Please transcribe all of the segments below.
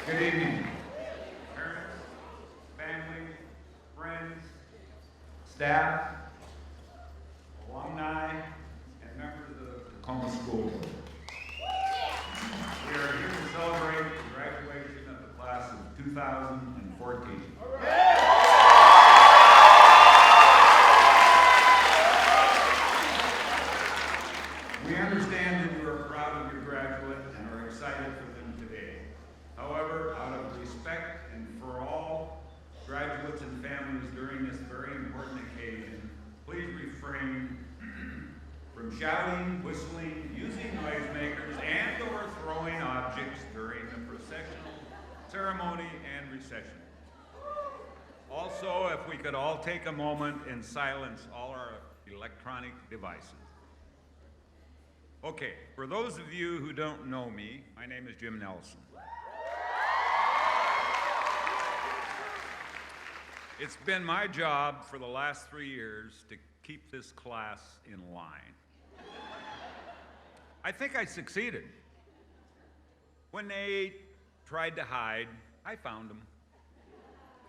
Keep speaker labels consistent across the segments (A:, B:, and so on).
A: Good evening, parents, family, friends, staff, alumni, and members of the Tacoma School Board. We are here to celebrate the graduation of the class of 2014. We understand that you are proud of your graduate and are excited for them today. However, out of respect and for all graduates and families during this very important occasion, please refrain from shouting, whistling, using noisemakers, and/or throwing objects during the processional ceremony and recession. Also, if we could all take a moment and silence all our electronic devices. Okay, for those of you who don't know me, my name is Jim Nelson. It's been my job for the last 3 years to keep this class in line. I think I succeeded. When they tried to hide, I found them.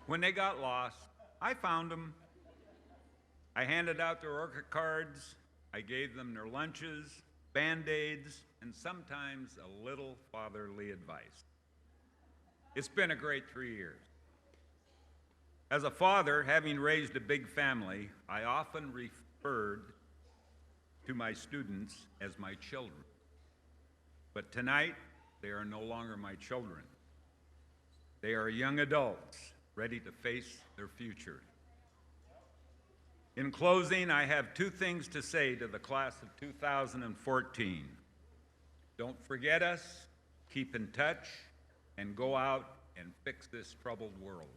A: When they got lost, I found them. I handed out their orca cards, I gave them their lunches, Band-Aids, and sometimes a little fatherly advice. It's been a great 3 years. As a father, having raised a big family, I often referred to my students as my children. But tonight, they are no longer my children. They are young adults ready to face their future. In closing, I have 2 things to say to the class of 2014. Don't forget us, keep in touch, and go out and fix this troubled world.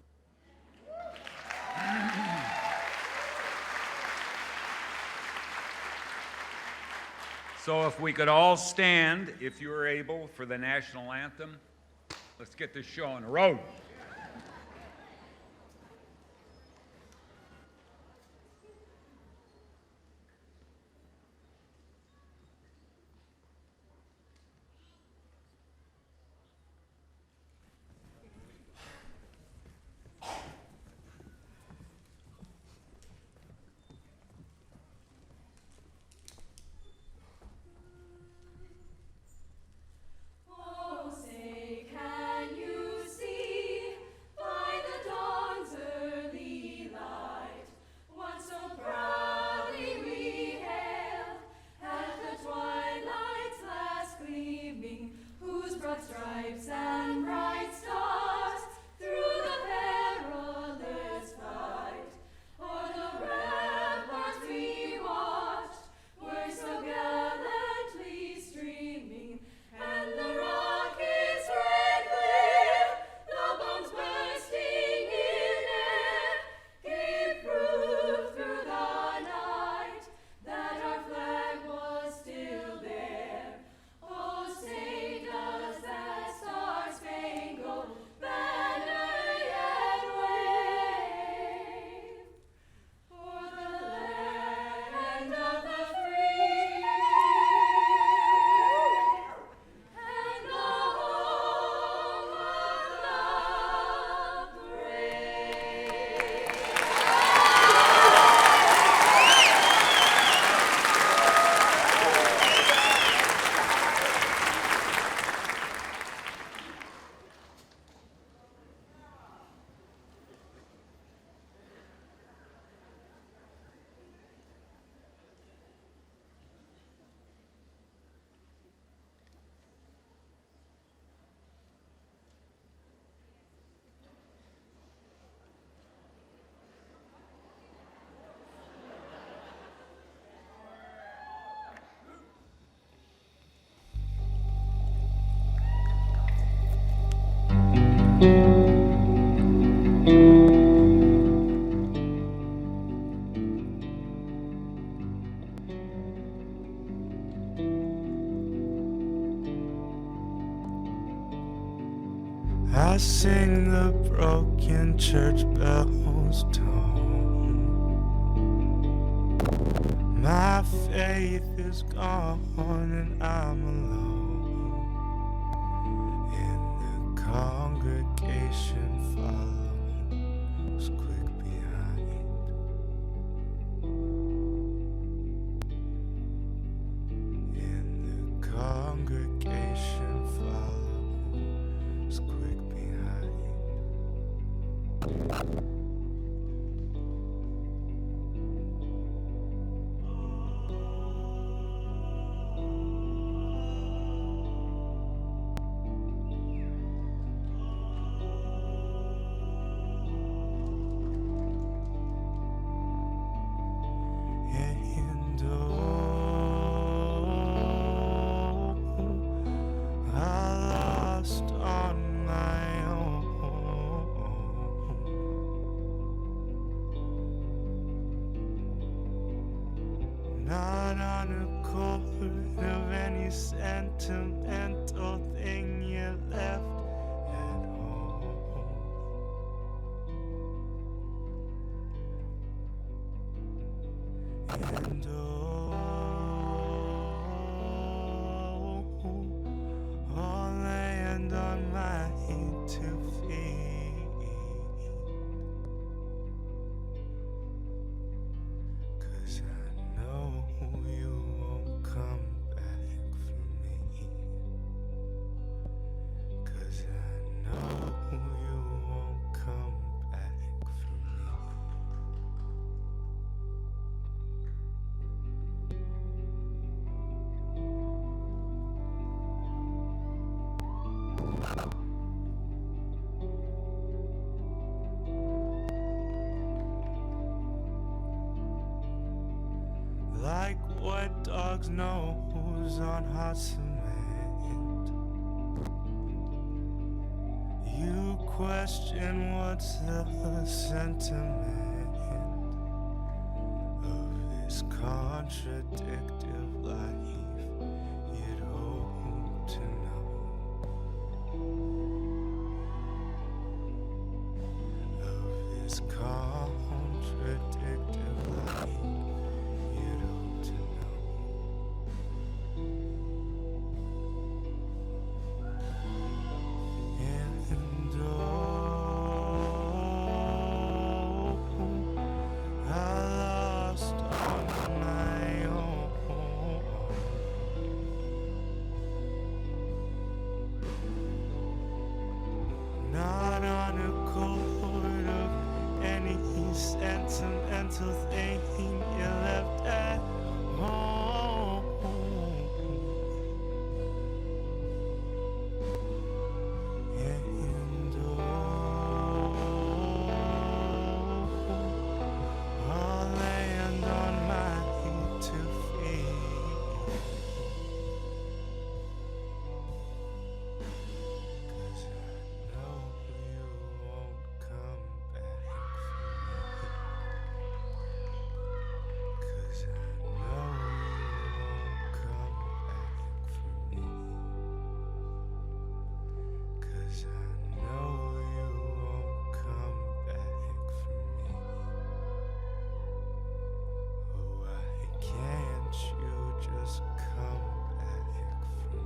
A: So if we could all stand, if you are able, for the national anthem, let's get this show on the road.
B: I sing the broken church bells tone. My faith is gone and I'm alone in the congregation. And I lost on my own, not on accord of any sentimental thing you left at home. And I'll land on my 2 feet, 'cause I know you won't come back for me, 'cause I know you won't come back for me. Like wet dog's nose on hot cement, you question what's the sentiment of this contradictive life you'd hope to know, of this contradictive life you'd hope to know. And I lost on my own, not on accord of any sentimental thing you left at home. And I'll land on my 2 feet, 'cause I know you won't come back for me, 'cause I know you won't come back for me, 'cause I know you won't come back for me. Oh, why can't you just come back for me?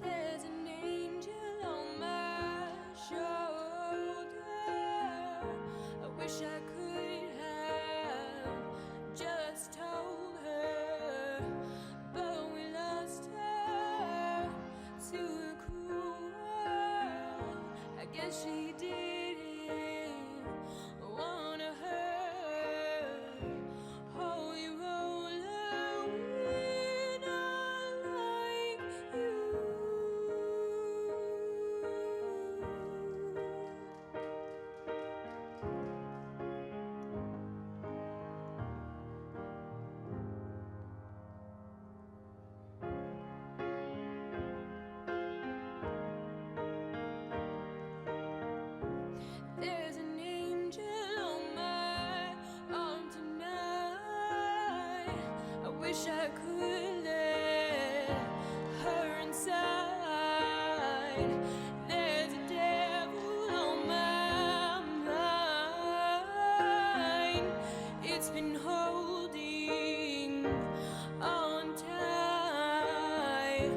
C: There's an angel on my shoulder. I wish I could have just told her, but we lost her to a cruel world. I guess she didn't wanna hurt. Holy roller, we're not like you. wish I could let her inside. There's a devil on my mind. It's been holding on tight.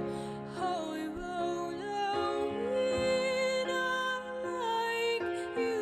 C: Oh, we roll in like you.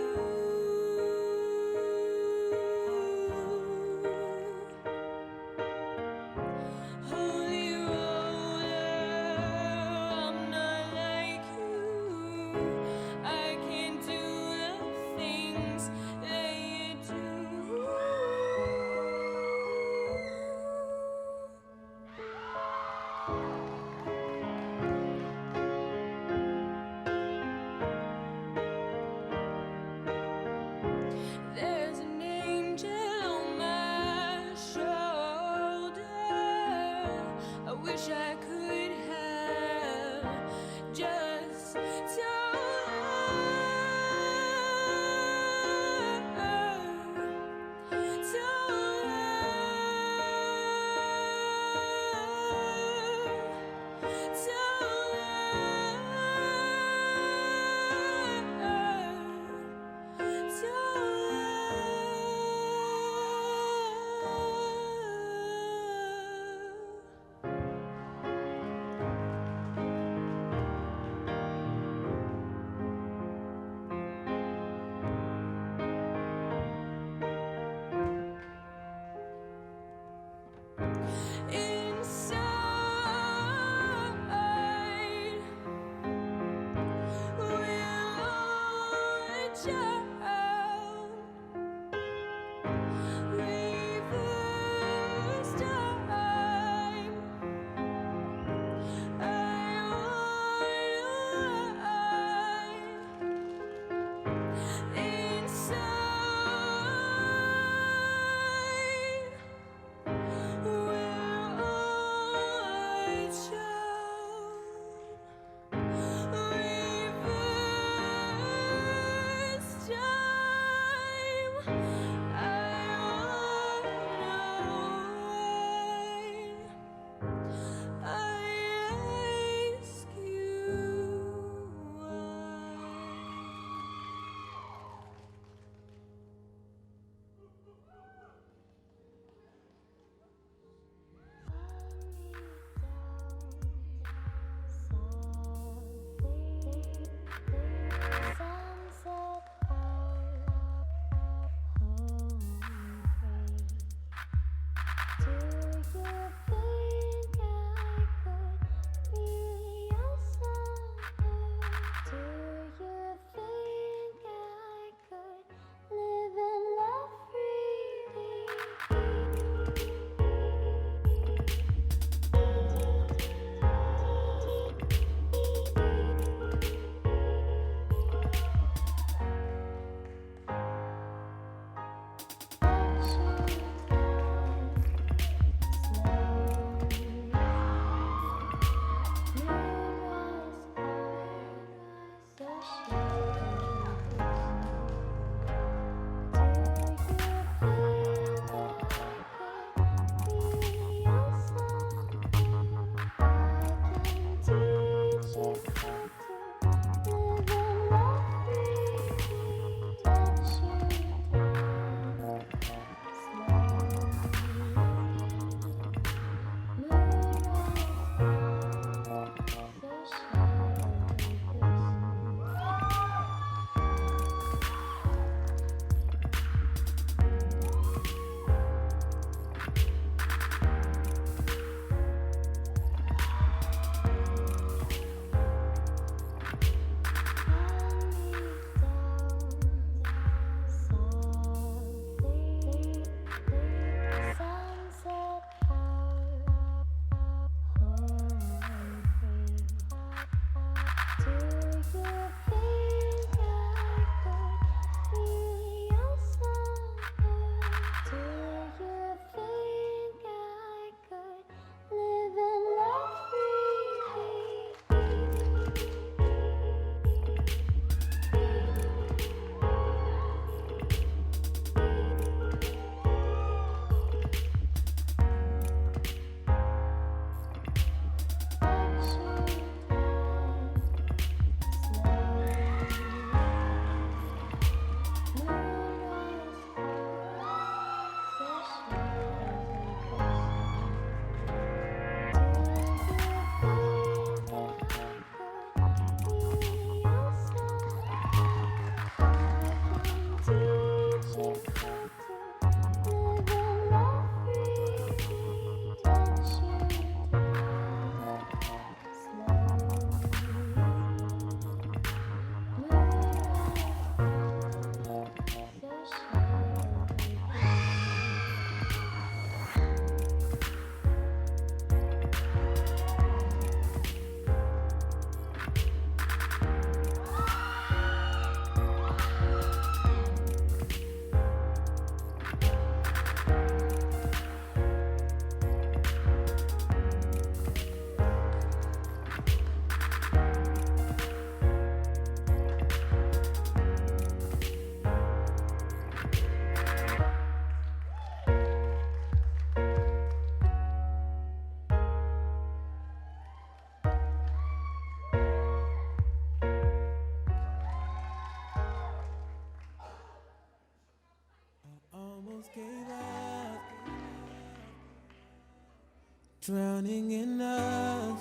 B: drowning in us,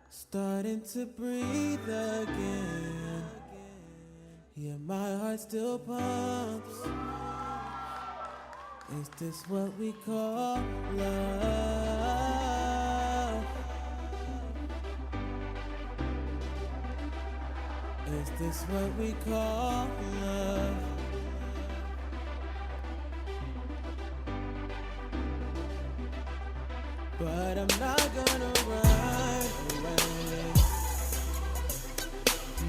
B: starting to breathe again. Yeah, my heart still pumps. Is this what we call love? Is this what we call love? But I'm not gonna run away.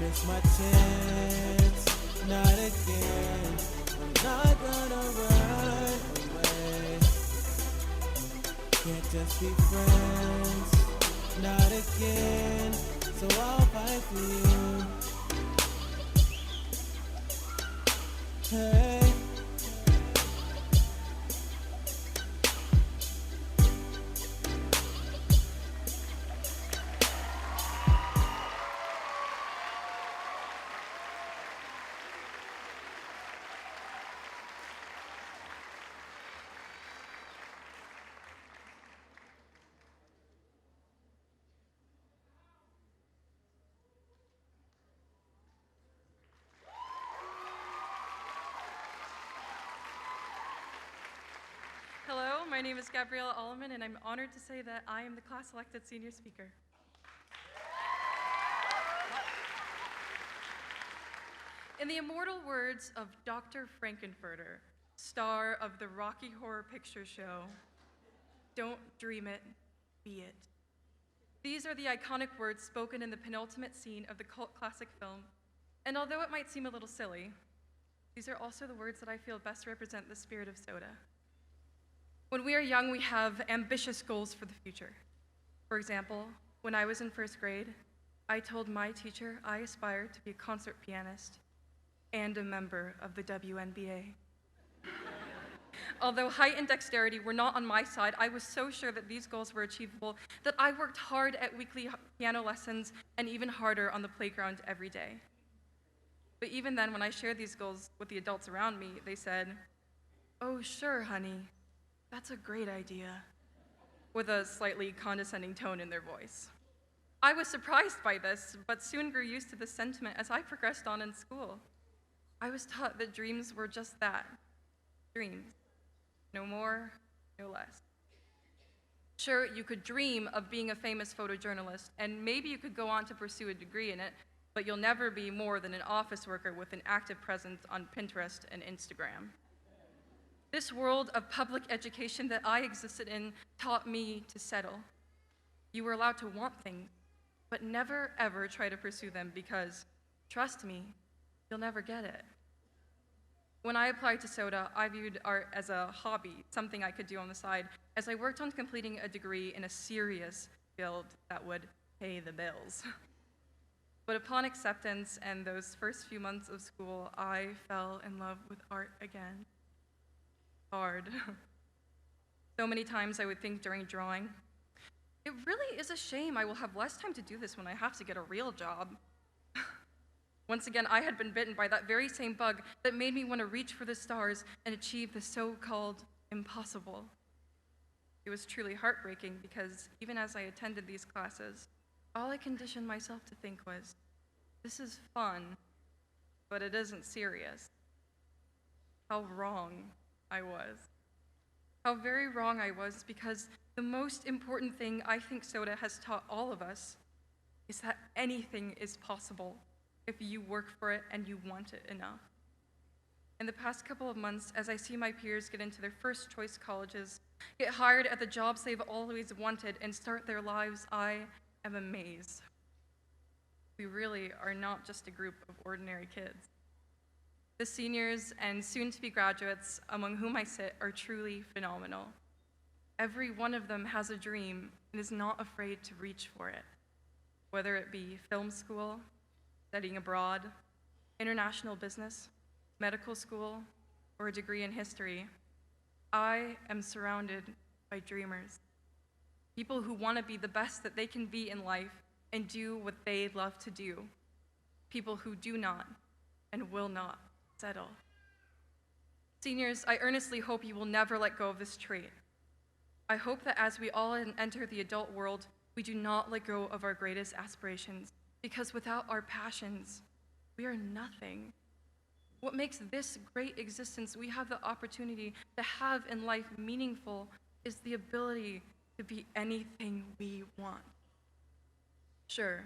B: Miss my chance, not again. I'm not gonna run away. Can't just be friends, not again. So I'll fight for you. Hey.
D: Hello, my name is Gabriella Alleman, and I'm honored to say that I am the class-elected senior speaker. In the immortal words of Dr. Frankenfurter, star of the Rocky Horror Picture Show, don't dream it, be it. These are the iconic words spoken in the penultimate scene of the cult classic film, and although it might seem a little silly, these are also the words that I feel best represent the spirit of SOTA. When we are young, we have ambitious goals for the future. For example, when I was in first grade, I told my teacher I aspired to be a concert pianist and a member of the WNBA. Although height and dexterity were not on my side, I was so sure that these goals were achievable that I worked hard at weekly piano lessons and even harder on the playground every day. But even then, when I shared these goals with the adults around me, they said, "Oh, sure, honey. That's a great idea," with a slightly condescending tone in their voice. I was surprised by this, but soon grew used to this sentiment as I progressed on in school. I was taught that dreams were just that, dreams. No more, no less. Sure, you could dream of being a famous photojournalist, and maybe you could go on to pursue a degree in it, but you'll never be more than an office worker with an active presence on Pinterest and Instagram. This world of public education that I existed in taught me to settle. You were allowed to want things, but never ever try to pursue them because, trust me, you'll never get it. When I applied to SOTA, I viewed art as a hobby, something I could do on the side, as I worked on completing a degree in a serious field that would pay the bills. But upon acceptance and those first few months of school, I fell in love with art again. Hard. So many times I would think during drawing, it really is a shame I will have less time to do this when I have to get a real job. Once again, I had been bitten by that very same bug that made me want to reach for the stars and achieve the so-called impossible. It was truly heartbreaking because even as I attended these classes, all I conditioned myself to think was, this is fun, but it isn't serious. How wrong I was. How very wrong I was, because the most important thing I think SOTA has taught all of us is that anything is possible if you work for it and you want it enough. In the past couple of months, as I see my peers get into their first choice colleges, get hired at the jobs they've always wanted, and start their lives, I am amazed. We really are not just a group of ordinary kids. The seniors and soon-to-be graduates among whom I sit are truly phenomenal. Every one of them has a dream and is not afraid to reach for it, whether it be film school, studying abroad, international business, medical school, or a degree in history. I am surrounded by dreamers, people who want to be the best that they can be in life and do what they love to do, people who do not and will not settle. Seniors, I earnestly hope you will never let go of this trait. I hope that as we all enter the adult world, we do not let go of our greatest aspirations, because without our passions, we are nothing. What makes this great existence we have the opportunity to have in life meaningful is the ability to be anything we want. Sure,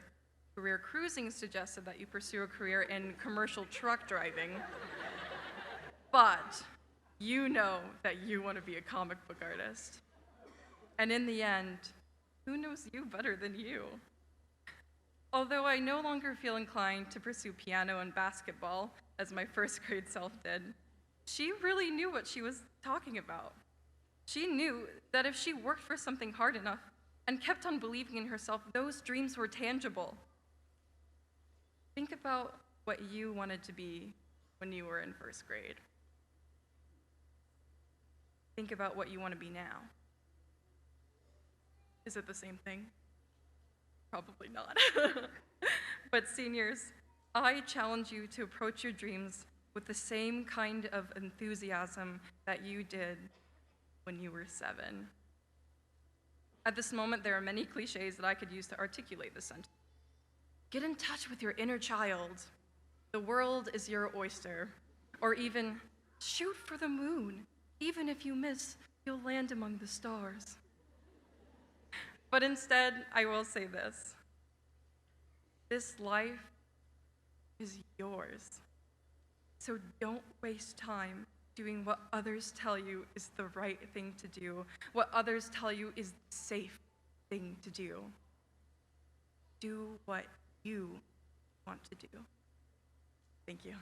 D: career cruising suggested that you pursue a career in commercial truck driving, but you know that you want to be a comic book artist. And in the end, who knows you better than you? Although I no longer feel inclined to pursue piano and basketball, as my first grade self did, she really knew what she was talking about. She knew that if she worked for something hard enough and kept on believing in herself, those dreams were tangible. Think about what you wanted to be when you were in first grade. Think about what you want to be now. Is it the same thing? Probably not. But seniors, I challenge you to approach your dreams with the same kind of enthusiasm that you did when you were 7. At this moment, there are many cliches that I could use to articulate this sentence. Get in touch with your inner child. The world is your oyster. Or even, shoot for the moon. Even if you miss, you'll land among the stars. But instead, I will say this. This life is yours. So don't waste time doing what others tell you is the right thing to do, what others tell you is the safe thing to do. Do what you want to do. Thank you.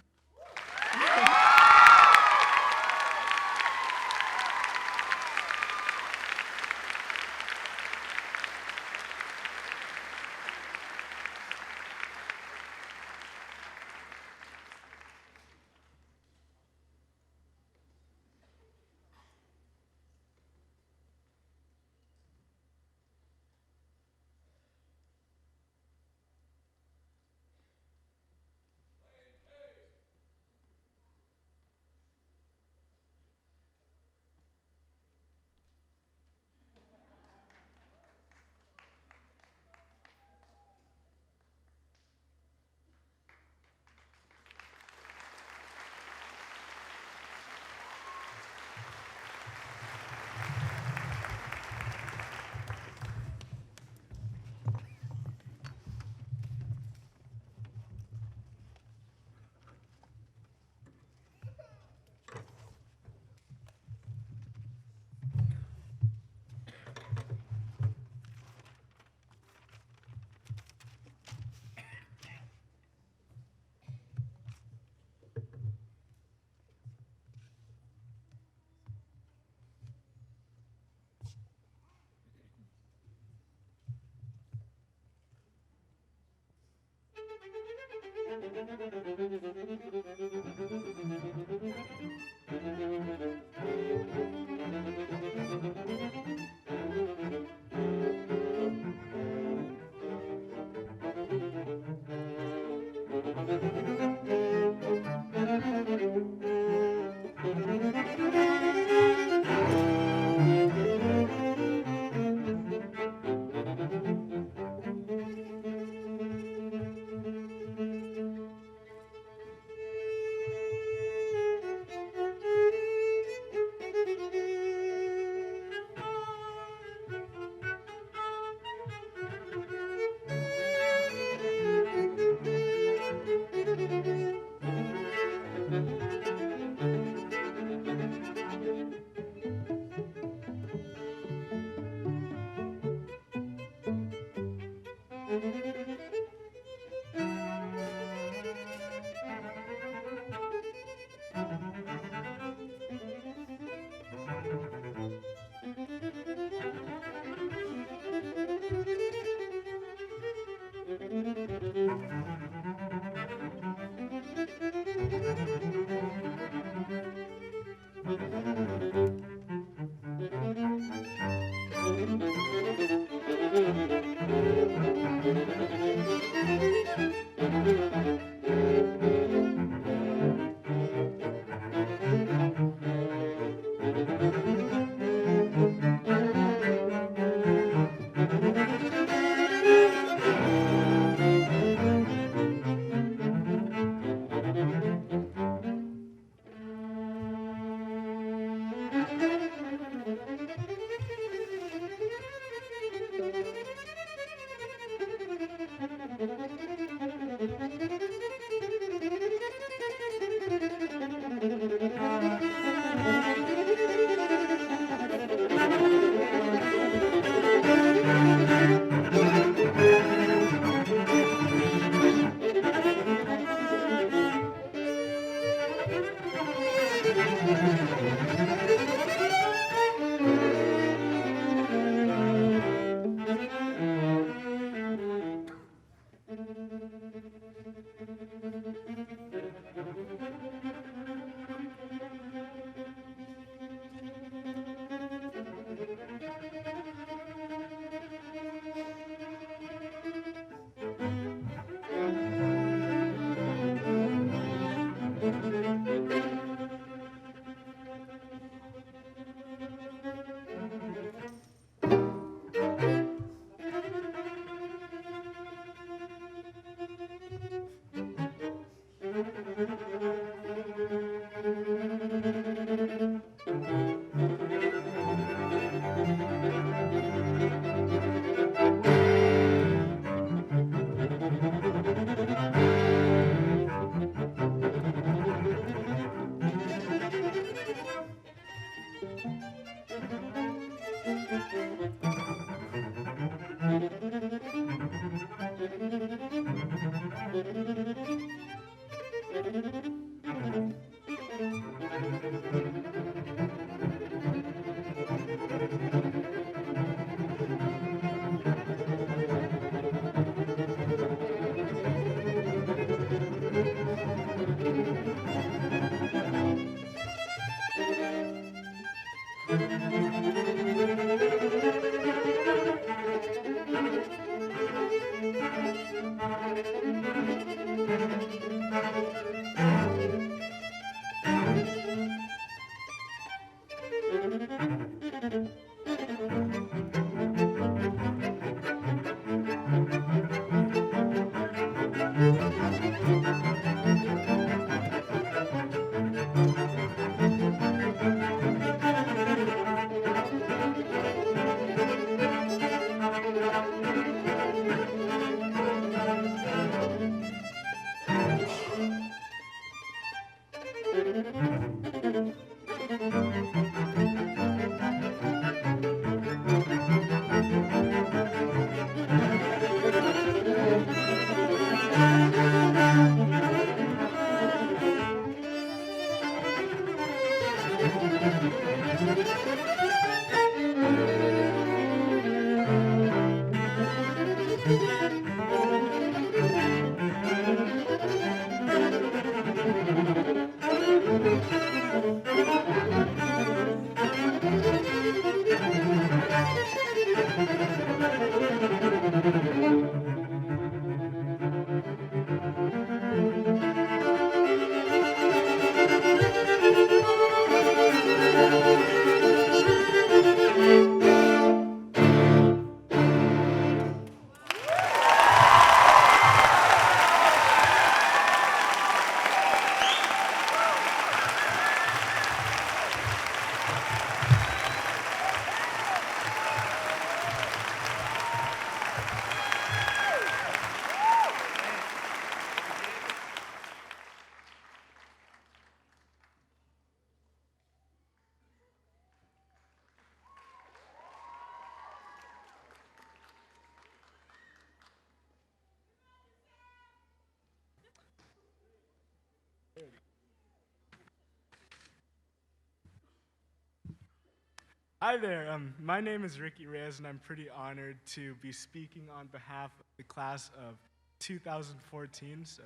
E: Hi there, my name is Ricky Reyes, and I'm pretty honored to be speaking on behalf of the class of 2014, so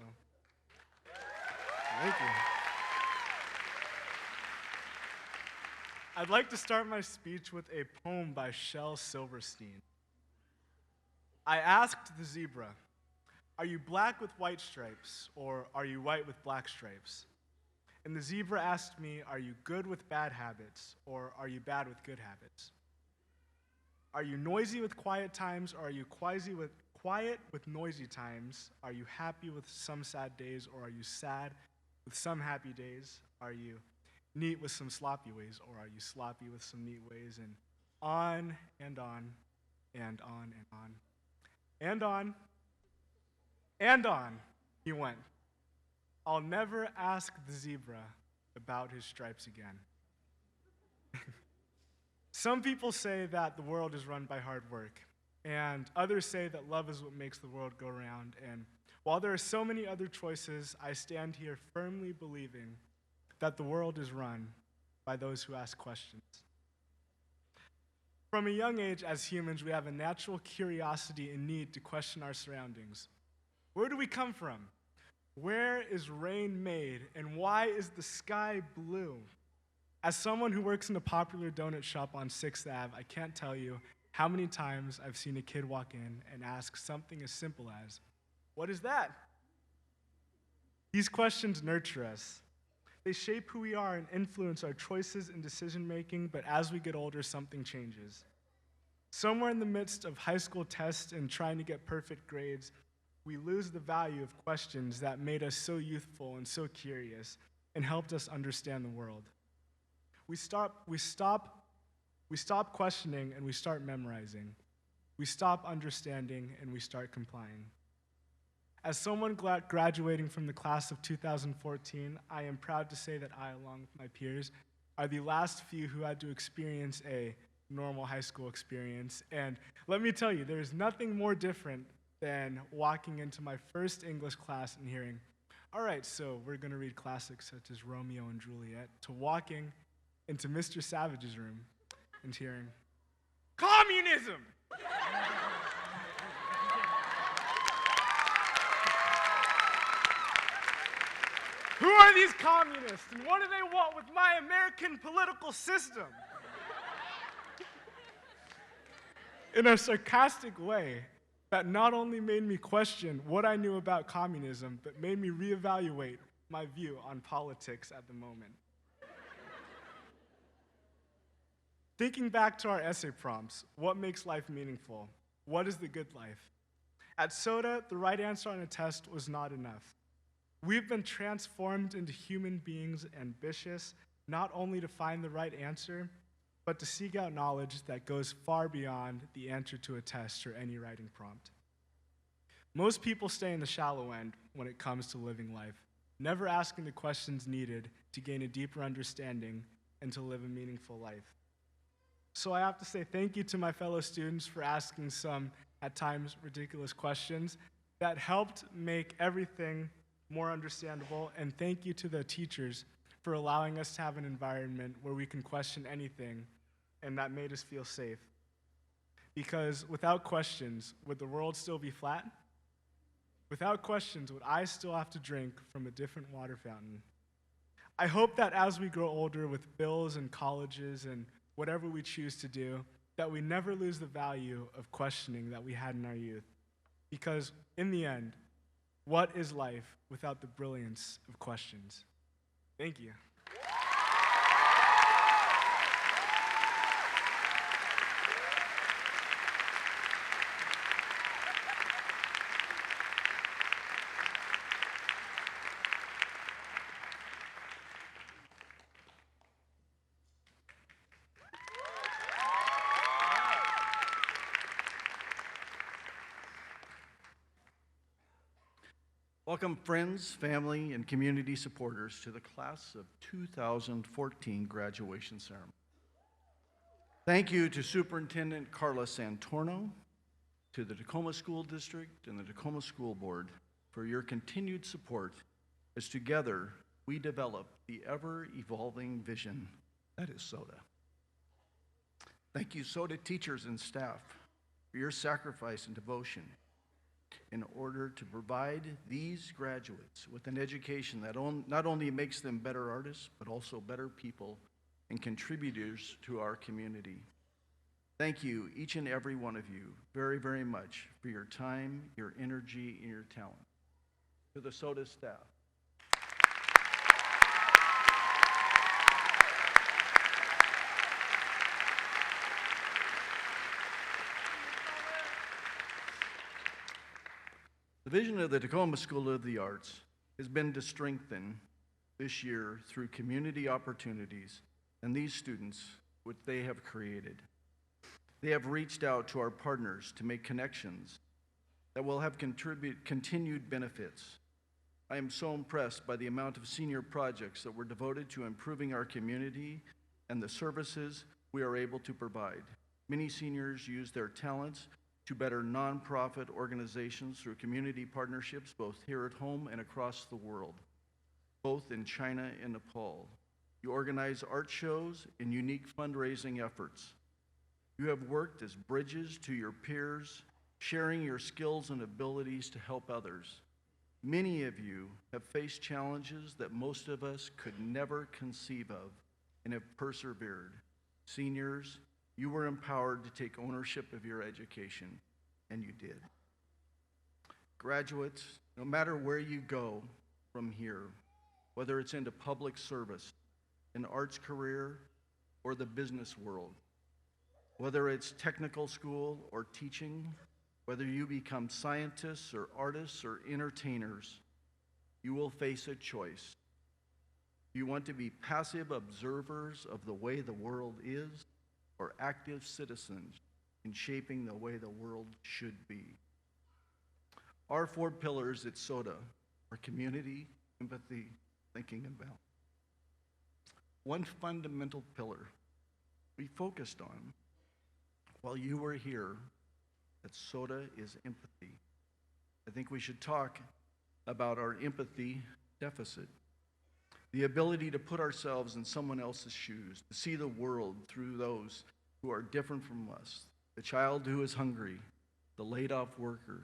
E: thank you. I'd like to start my speech with a poem by Shel Silverstein. I asked the zebra, "Are you black with white stripes, or are you white with black stripes?" And the zebra asked me, "Are you good with bad habits, or are you bad with good habits? Are you noisy with quiet times, or are you quiet with noisy times? Are you happy with some sad days, or are you sad with some happy days? Are you neat with some sloppy ways, or are you sloppy with some neat ways?" And on and on and on and on and on and on he went. I'll never ask the zebra about his stripes again. Some people say that the world is run by hard work, and others say that love is what makes the world go round. And while there are so many other choices, I stand here firmly believing that the world is run by those who ask questions. From a young age, as humans, we have a natural curiosity and need to question our surroundings. Where do we come from? Where is rain made, and why is the sky blue? As someone who works in a popular donut shop on 6th Ave, I can't tell you how many times I've seen a kid walk in and ask something as simple as, "What is that?" These questions nurture us. They shape who we are and influence our choices and decision-making, but as we get older, something changes. Somewhere in the midst of high school tests and trying to get perfect grades, we lose the value of questions that made us so youthful and so curious and helped us understand the world. We stop questioning and we start memorizing. We stop understanding and we start complying. As someone graduating from the class of 2014, I am proud to say that I, along with my peers, are the last few who had to experience a normal high school experience. And let me tell you, there is nothing more different than walking into my first English class and hearing, "All right, so we're going to read classics such as Romeo and Juliet," to walking into Mr. Savage's room and hearing, "Communism!" Who are these communists, and what do they want with my American political system? In a sarcastic way that not only made me question what I knew about communism, but made me reevaluate my view on politics at the moment. Thinking back to our essay prompts, what makes life meaningful? What is the good life? At SOTA, the right answer on a test was not enough. We've been transformed into human beings ambitious not only to find the right answer, but to seek out knowledge that goes far beyond the answer to a test or any writing prompt. Most people stay in the shallow end when it comes to living life, never asking the questions needed to gain a deeper understanding and to live a meaningful life. So I have to say thank you to my fellow students for asking some, at times, ridiculous questions that helped make everything more understandable, and thank you to the teachers for allowing us to have an environment where we can question anything and that made us feel safe. Because without questions, would the world still be flat? Without questions, would I still have to drink from a different water fountain? I hope that as we grow older with bills and colleges and whatever we choose to do, that we never lose the value of questioning that we had in our youth. Because in the end, what is life without the brilliance of questions? Thank you.
F: Welcome, friends, family, and community supporters to the Class of 2014 graduation ceremony. Thank you to Superintendent Carla Santorno, to the Tacoma School District and the Tacoma School Board for your continued support as together we develop the ever-evolving vision that is SOTA. Thank you, SOTA teachers and staff, for your sacrifice and devotion in order to provide these graduates with an education that not only makes them better artists, but also better people and contributors to our community. Thank you, each and every one of you, very, very much for your time, your energy, and your talent. To the SOTA staff, the vision of the Tacoma School of the Arts has been to strengthen this year through community opportunities and these students, which they have created. They have reached out to our partners to make connections that will have continued benefits. I am so impressed by the amount of senior projects that were devoted to improving our community and the services we are able to provide. Many seniors use their talents to better nonprofit organizations through community partnerships both here at home and across the world, both in China and Nepal. You organize art shows and unique fundraising efforts. You have worked as bridges to your peers, sharing your skills and abilities to help others. Many of you have faced challenges that most of us could never conceive of and have persevered. Seniors, you were empowered to take ownership of your education, and you did. Graduates, no matter where you go from here, whether it's into public service, an arts career, or the business world, whether it's technical school or teaching, whether you become scientists or artists or entertainers, you will face a choice. You want to be passive observers of the way the world is, or active citizens in shaping the way the world should be. Our 4 pillars at SOTA are community, empathy, thinking, and balance. One fundamental pillar we focused on while you were here at SOTA is empathy. I think we should talk about our empathy deficit. The ability to put ourselves in someone else's shoes, to see the world through those who are different from us, the child who is hungry, the laid-off worker,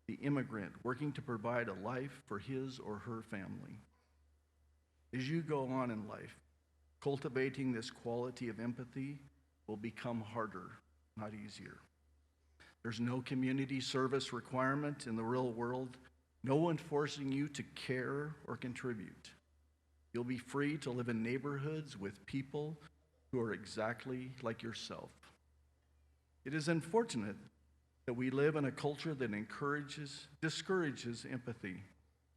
F: the immigrant working to provide a life for his or her family. As you go on in life, cultivating this quality of empathy will become harder, not easier. There's no community service requirement in the real world, no one forcing you to care or contribute. You'll be free to live in neighborhoods with people who are exactly like yourself. It is unfortunate that we live in a culture that discourages empathy,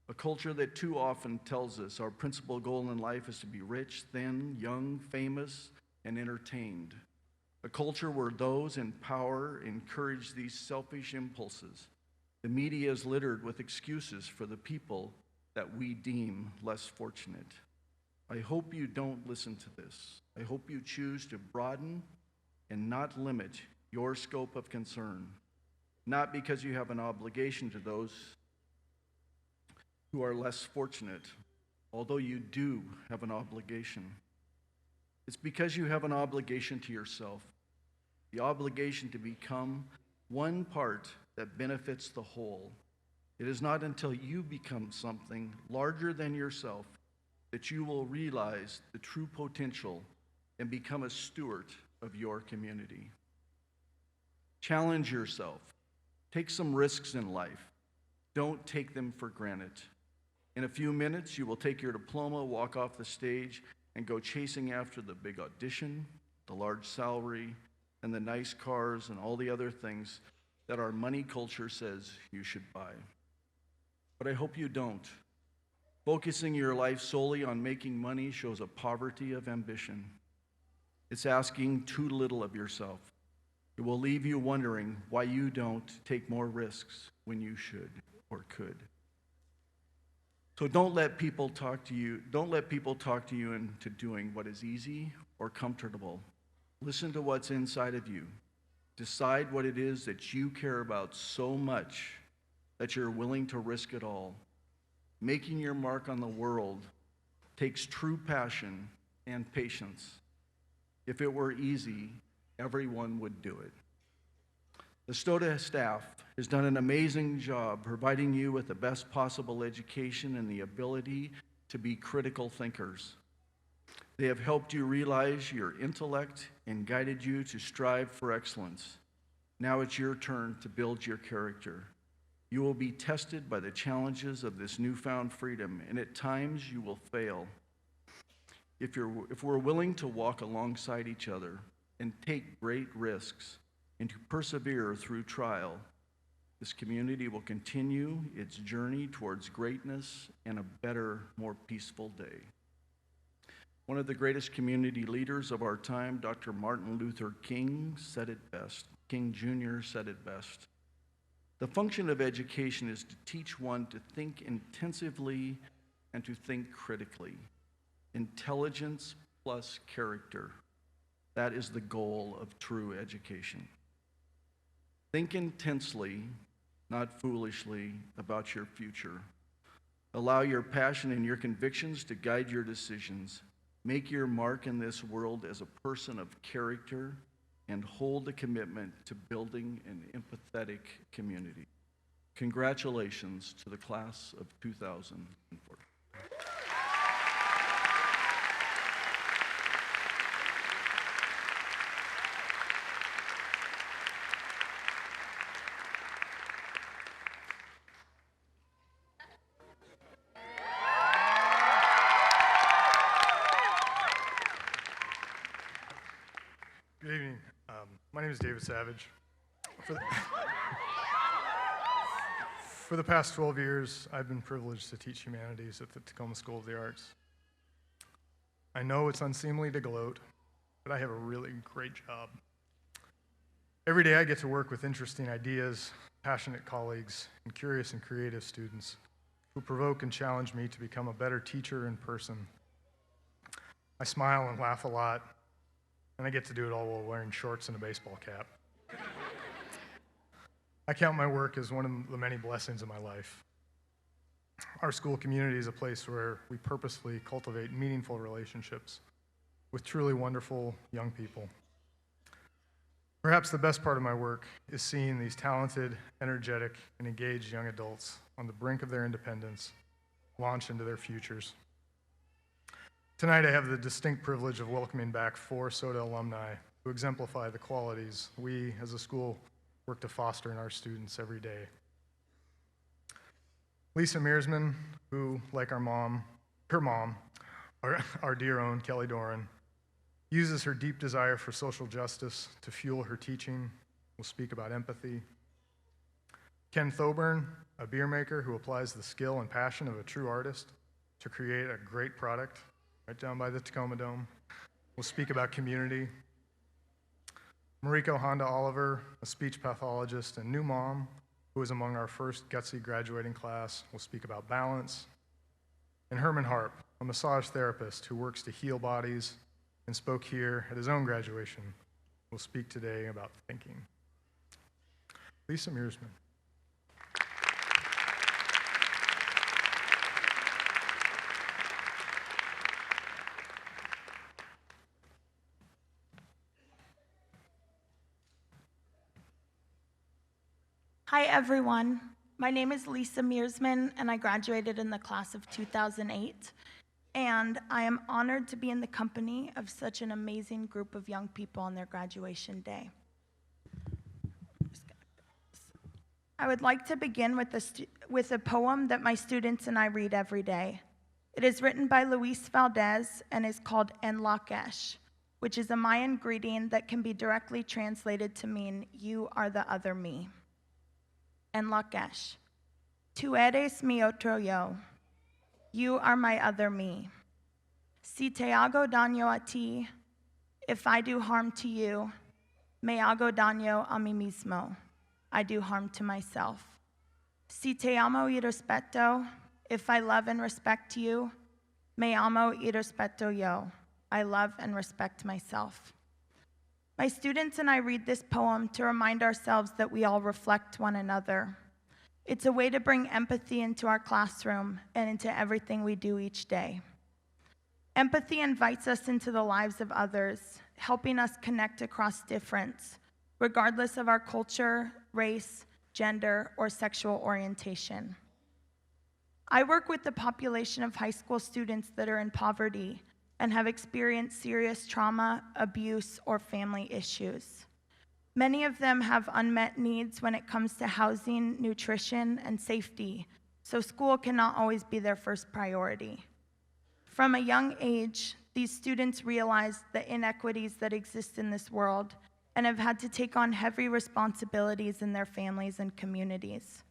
F: a culture that too often tells us our principal goal in life is to be rich, thin, young, famous, and entertained. A culture where those in power encourage these selfish impulses. The media is littered with excuses for the people that we deem less fortunate. I hope you don't listen to this. I hope you choose to broaden and not limit your scope of concern, not because you have an obligation to those who are less fortunate, although you do have an obligation. It's because you have an obligation to yourself, the obligation to become one part that benefits the whole. It is not until you become something larger than yourself that you will realize the true potential and become a steward of your community. Challenge yourself. Take some risks in life. Don't take them for granted. In a few minutes, you will take your diploma, walk off the stage, and go chasing after the big audition, the large salary, and the nice cars and all the other things that our money culture says you should buy. But I hope you don't. Focusing your life solely on making money shows a poverty of ambition. It's asking too little of yourself. It will leave you wondering why you don't take more risks when you should or could. So don't let people talk to you into doing what is easy or comfortable. Listen to what's inside of you. Decide what it is that you care about so much that you're willing to risk it all. Making your mark on the world takes true passion and patience. If it were easy, everyone would do it. The SOTA staff has done an amazing job providing you with the best possible education and the ability to be critical thinkers. They have helped you realize your intellect and guided you to strive for excellence. Now it's your turn to build your character. You will be tested by the challenges of this newfound freedom, and at times you will fail. If we're willing to walk alongside each other and take great risks and to persevere through trial, this community will continue its journey towards greatness and a better, more peaceful day. One of the greatest community leaders of our time, Dr. Martin Luther King, said it best. King Jr. said it best. The function of education is to teach one to think intensively and to think critically. Intelligence plus character. That is the goal of true education. Think intensely, not foolishly, about your future. Allow your passion and your convictions to guide your decisions. Make your mark in this world as a person of character and hold a commitment to building an empathetic community. Congratulations to the class of 2004.
G: Good evening. My name is David Savage. For the past 12 years, I've been privileged to teach humanities at the Tacoma School of the Arts. I know it's unseemly to gloat, but I have a really great job. Every day I get to work with interesting ideas, passionate colleagues, and curious and creative students who provoke and challenge me to become a better teacher in person. I smile and laugh a lot, and I get to do it all while wearing shorts and a baseball cap. I count my work as one of the many blessings of my life. Our school community is a place where we purposefully cultivate meaningful relationships with truly wonderful young people. Perhaps the best part of my work is seeing these talented, energetic, and engaged young adults on the brink of their independence launch into their futures. Tonight I have the distinct privilege of welcoming back 4 SOTA alumni who exemplify the qualities we as a school work to foster in our students every day. Lisa Mearsman, who, like her mom, our dear own Kelly Doran, uses her deep desire for social justice to fuel her teaching, will speak about empathy. Ken Thoburn, a beer maker who applies the skill and passion of a true artist to create a great product right down by the Tacoma Dome, will speak about community. Mariko Honda Oliver, a speech pathologist and new mom, who was among our first Gutsy graduating class, will speak about balance. And Herman Harp, a massage therapist who works to heal bodies and spoke here at his own graduation, will speak today about thinking. Lisa Mearsman.
H: Hi, everyone. My name is Lisa Mearsman, and I graduated in the class of 2008. And I am honored to be in the company of such an amazing group of young people on their graduation day. I would like to begin with a poem that my students and I read every day. It is written by Luis Valdez and is called En Lakesh, which is a Mayan greeting that can be directly translated to mean, "You are the other me." En Lakesh. Tu eres mi otro yo. You are my other me. Si te hago daño a ti, if I do harm to you, me hago daño a mí mismo. I do harm to myself. Si te amo y respeto, if I love and respect you, me amo y respeto yo. I love and respect myself. My students and I read this poem to remind ourselves that we all reflect one another. It's a way to bring empathy into our classroom and into everything we do each day. Empathy invites us into the lives of others, helping us connect across difference, regardless of our culture, race, gender, or sexual orientation. I work with the population of high school students that are in poverty and have experienced serious trauma, abuse, or family issues. Many of them have unmet needs when it comes to housing, nutrition, and safety, so school cannot always be their first priority. From a young age, these students realize the inequities that exist in this world and have had to take on heavy responsibilities in their families and communities.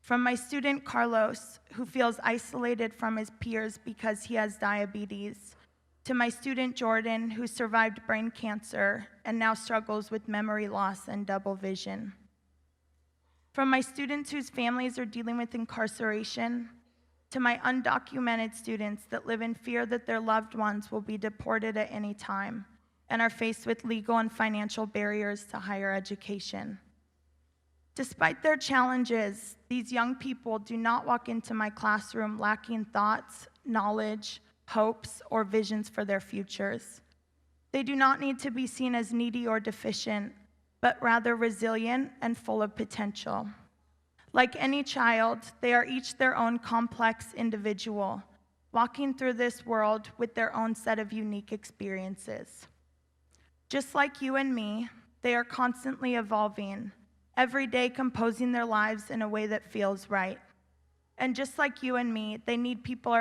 H: From my student Carlos, who feels isolated from his peers because he has diabetes, to my student Jordan, who survived brain cancer and now struggles with memory loss and double vision. From my students whose families are dealing with incarceration, to my undocumented students that live in fear that their loved ones will be deported at any time and are faced with legal and financial barriers to higher education. Despite their challenges, these young people do not walk into my classroom lacking thoughts, knowledge, hopes, or visions for their futures. They do not need to be seen as needy or deficient, but rather resilient and full of potential. Like any child, they are each their own complex individual, walking through this world with their own set of unique experiences. Just like you and me, they are constantly evolving, every day composing their lives in a way that feels right. And just like you and me, they need people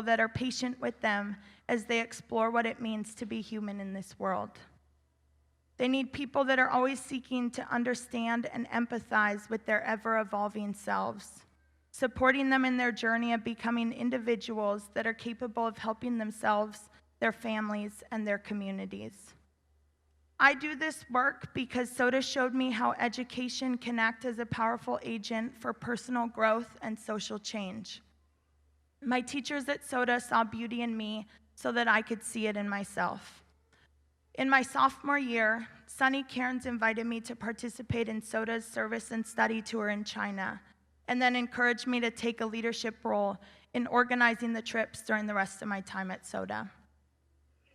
H: that are patient with them as they explore what it means to be human in this world. They need people that are always seeking to understand and empathize with their ever-evolving selves, supporting them in their journey of becoming individuals that are capable of helping themselves, their families, and their communities. I do this work because SOTA showed me how education can act as a powerful agent for personal growth and social change. My teachers at SOTA saw beauty in me so that I could see it in myself. In my sophomore year, Sunny Cairns invited me to participate in SOTA's service and study tour in China, and then encouraged me to take a leadership role in organizing the trips during the rest of my time at SOTA.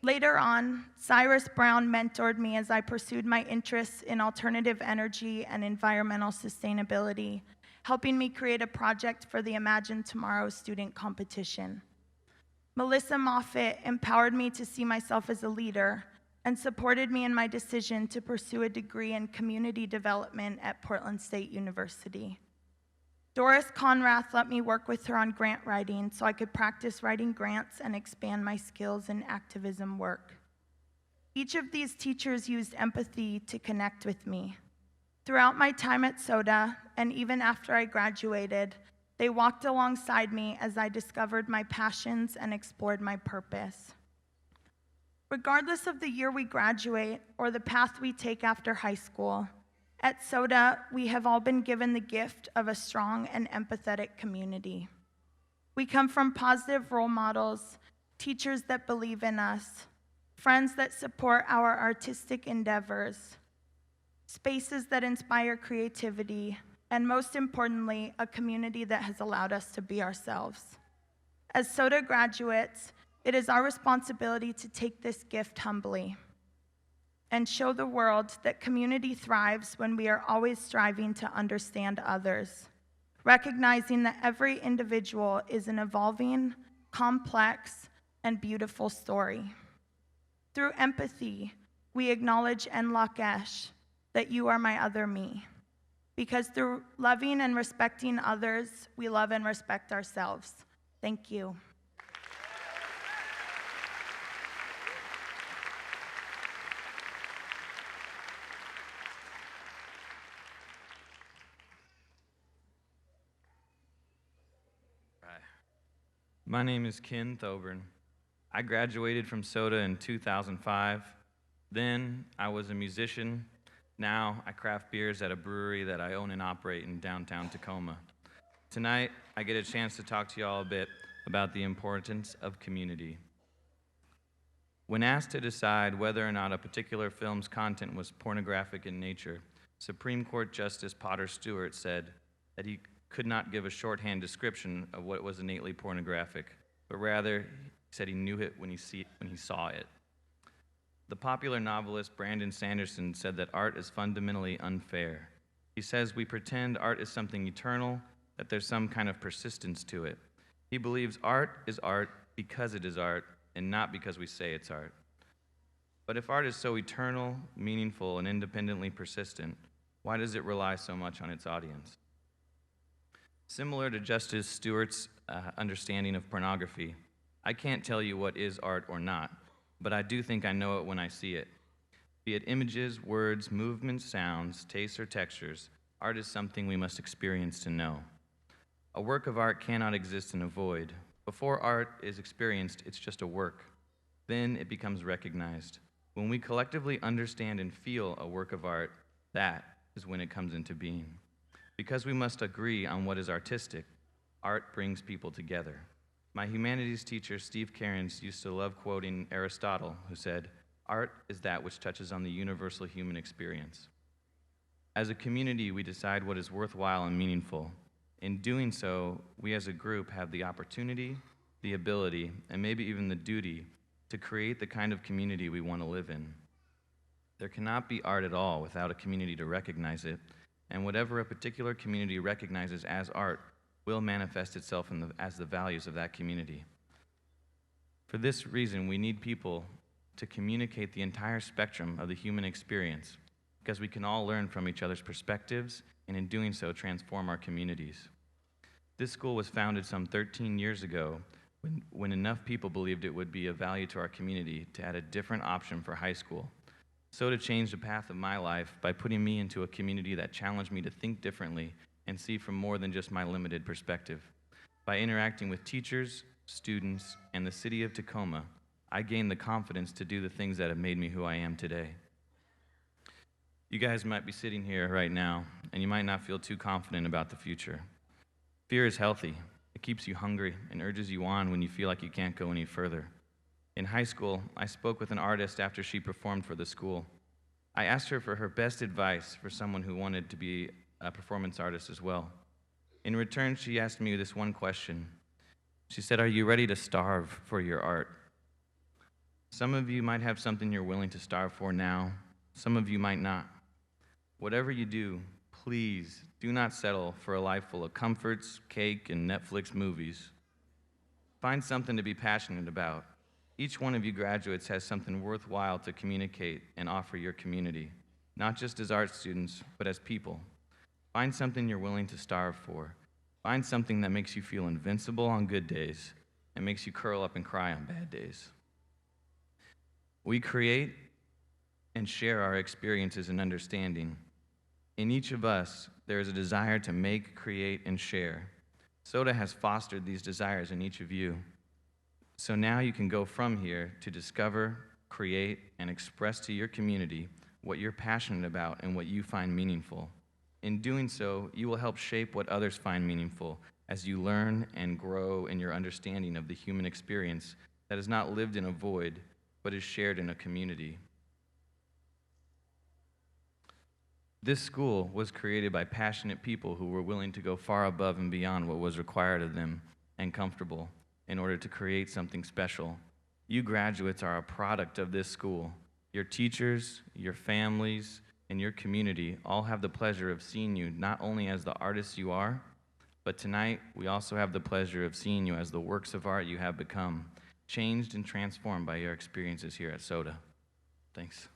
H: Later on, Cyrus Brown mentored me as I pursued my interests in alternative energy and environmental sustainability, helping me create a project for the Imagine Tomorrow student competition. Melissa Moffitt empowered me to see myself as a leader and supported me in my decision to pursue a degree in community development at Portland State University. Doris Conrath let me work with her on grant writing so I could practice writing grants and expand my skills in activism work. Each of these teachers used empathy to connect with me. Throughout my time at SOTA, and even after I graduated, they walked alongside me as I discovered my passions and explored my purpose. Regardless of the year we graduate or the path we take after high school, at SOTA, we have all been given the gift of a strong and empathetic community. We come from positive role models, teachers that believe in us, friends that support our artistic endeavors, spaces that inspire creativity, and most importantly, a community that has allowed us to be ourselves. As SOTA graduates, it is our responsibility to take this gift humbly and show the world that community thrives when we are always striving to understand others, recognizing that every individual is an evolving, complex, and beautiful story. Through empathy, we acknowledge En Lakesh, that you are my other me. Because through loving and respecting others, we love and respect ourselves. Thank you.
I: My name is Ken Thoburn. I graduated from SOTA in 2005. Then I was a musician. Now I craft beers at a brewery that I own and operate in downtown Tacoma. Tonight, I get a chance to talk to you all a bit about the importance of community. When asked to decide whether or not a particular film's content was pornographic in nature, Supreme Court Justice Potter Stewart said that he could not give a shorthand description of what was innately pornographic, but rather, he said he knew it when he saw it. The popular novelist Brandon Sanderson said that art is fundamentally unfair. He says we pretend art is something eternal, that there's some kind of persistence to it. He believes art is art because it is art, and not because we say it's art. But if art is so eternal, meaningful, and independently persistent, why does it rely so much on its audience? Similar to Justice Stewart's understanding of pornography, I can't tell you what is art or not, but I do think I know it when I see it. Be it images, words, movements, sounds, tastes, or textures, art is something we must experience to know. A work of art cannot exist in a void. Before art is experienced, it's just a work. Then it becomes recognized. When we collectively understand and feel a work of art, that is when it comes into being. Because we must agree on what is artistic, art brings people together. My humanities teacher, Steve Cairns, used to love quoting Aristotle, who said, "Art is that which touches on the universal human experience." As a community, we decide what is worthwhile and meaningful. In doing so, we as a group have the opportunity, the ability, and maybe even the duty to create the kind of community we want to live in. There cannot be art at all without a community to recognize it, and whatever a particular community recognizes as art will manifest itself as the values of that community. For this reason, we need people to communicate the entire spectrum of the human experience, because we can all learn from each other's perspectives, and in doing so, transform our communities. This school was founded some 13 years ago when enough people believed it would be of value to our community to add a different option for high school. SOTA changed the path of my life by putting me into a community that challenged me to think differently and see from more than just my limited perspective. By interacting with teachers, students, and the city of Tacoma, I gained the confidence to do the things that have made me who I am today. You guys might be sitting here right now, and you might not feel too confident about the future. Fear is healthy. It keeps you hungry and urges you on when you feel like you can't go any further. In high school, I spoke with an artist after she performed for the school. I asked her for her best advice for someone who wanted to be a performance artist as well. In return, she asked me this one question. She said, "Are you ready to starve for your art?" Some of you might have something you're willing to starve for now. Some of you might not. Whatever you do, please do not settle for a life full of comforts, cake, and Netflix movies. Find something to be passionate about. Each one of you graduates has something worthwhile to communicate and offer your community, not just as art students, but as people. Find something you're willing to starve for. Find something that makes you feel invincible on good days and makes you curl up and cry on bad days. We create and share our experiences and understanding. In each of us, there is a desire to make, create, and share. SOTA has fostered these desires in each of you. So now you can go from here to discover, create, and express to your community what you're passionate about and what you find meaningful. In doing so, you will help shape what others find meaningful as you learn and grow in your understanding of the human experience that is not lived in a void, but is shared in a community. This school was created by passionate people who were willing to go far above and beyond what was required of them and comfortable in order to create something special. You graduates are a product of this school. Your teachers, your families, and your community all have the pleasure of seeing you not only as the artists you are, but tonight we also have the pleasure of seeing you as the works of art you have become, changed and transformed by your experiences here at SOTA. Thanks.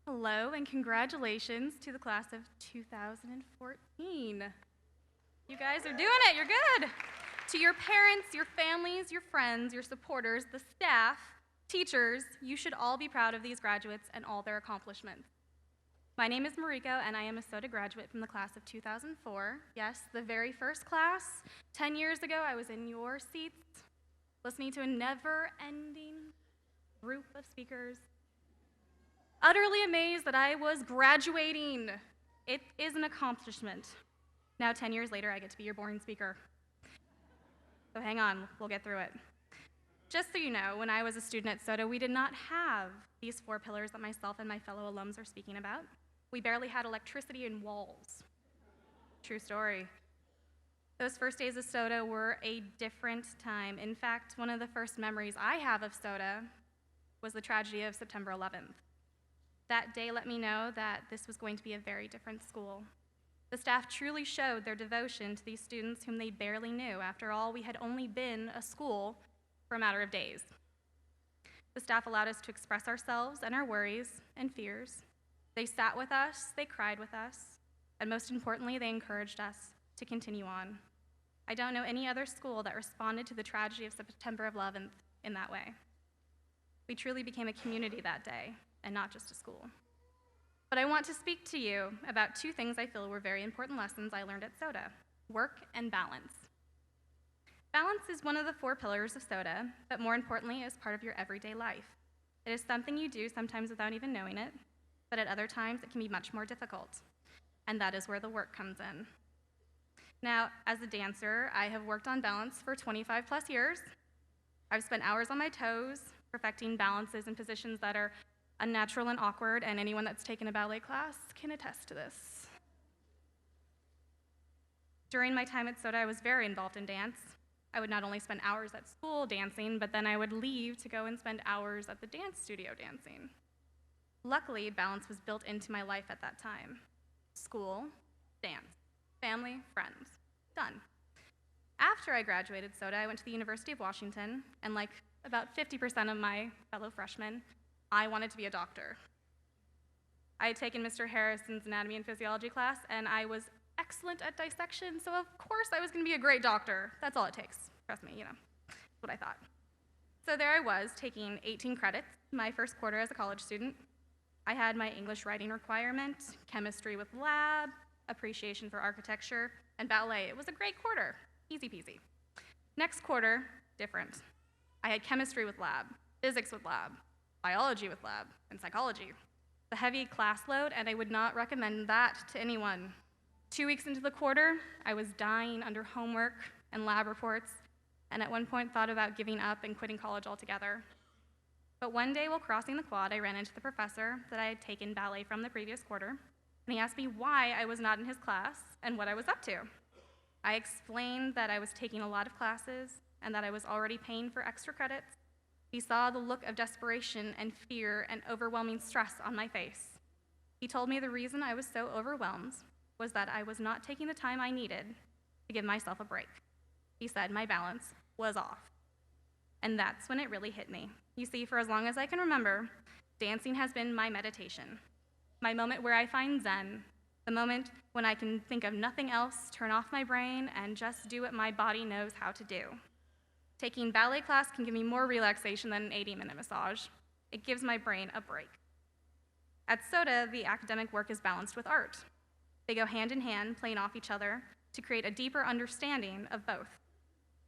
J: Hello and congratulations to the class of 2014. You guys are doing it, you're good. To your parents, your families, your friends, your supporters, the staff, teachers, you should all be proud of these graduates and all their accomplishments. My name is Mariko and I am a SOTA graduate from the class of 2004. Yes, the very first class. 10 years ago, I was in your seats, listening to a never-ending group of speakers, utterly amazed that I was graduating. It is an accomplishment. Now, 10 years later, I get to be your boring speaker. So hang on, we'll get through it. Just so you know, when I was a student at SOTA, we did not have these 4 pillars that myself and my fellow alums are speaking about. We barely had electricity and walls. True story. Those first days of SOTA were a different time. In fact, one of the first memories I have of SOTA was the tragedy of September 11th. That day let me know that this was going to be a very different school. The staff truly showed their devotion to these students whom they barely knew. After all, we had only been a school for a matter of days. The staff allowed us to express ourselves and our worries and fears. They sat with us, they cried with us, and most importantly, they encouraged us to continue on. I don't know any other school that responded to the tragedy of September 11th in that way. We truly became a community that day, and not just a school. But I want to speak to you about 2 things I feel were very important lessons I learned at SOTA: work and balance. Balance is one of the 4 pillars of SOTA, but more importantly, is part of your everyday life. It is something you do sometimes without even knowing it, but at other times it can be much more difficult, and that is where the work comes in. Now, as a dancer, I have worked on balance for 25 plus years. I've spent hours on my toes, perfecting balances and positions that are unnatural and awkward, and anyone that's taken a ballet class can attest to this. During my time at SOTA, I was very involved in dance. I would not only spend hours at school dancing, but then I would leave to go and spend hours at the dance studio dancing. Luckily, balance was built into my life at that time. School, dance, family, friends, done. After I graduated SOTA, I went to the University of Washington, and like about 50% of my fellow freshmen, I wanted to be a doctor. I had taken Mr. Harrison's anatomy and physiology class, and I was excellent at dissection, so of course I was gonna be a great doctor. That's all it takes, trust me, that's what I thought. So there I was, taking 18 credits, my first quarter as a college student. I had my English writing requirement, chemistry with lab, appreciation for architecture, and ballet. It was a great quarter, easy peasy. Next quarter, different. I had chemistry with lab, physics with lab, biology with lab, and psychology. The heavy class load, and I would not recommend that to anyone. 2 weeks into the quarter, I was dying under homework and lab reports, and at one point thought about giving up and quitting college altogether. But one day while crossing the quad, I ran into the professor that I had taken ballet from the previous quarter, and he asked me why I was not in his class and what I was up to. I explained that I was taking a lot of classes and that I was already paying for extra credits. He saw the look of desperation and fear and overwhelming stress on my face. He told me the reason I was so overwhelmed was that I was not taking the time I needed to give myself a break. He said my balance was off. And that's when it really hit me. You see, for as long as I can remember, dancing has been my meditation, my moment where I find Zen, the moment when I can think of nothing else, turn off my brain, and just do what my body knows how to do. Taking ballet class can give me more relaxation than an 80-minute massage. It gives my brain a break. At SOTA, the academic work is balanced with art. They go hand in hand, playing off each other to create a deeper understanding of both.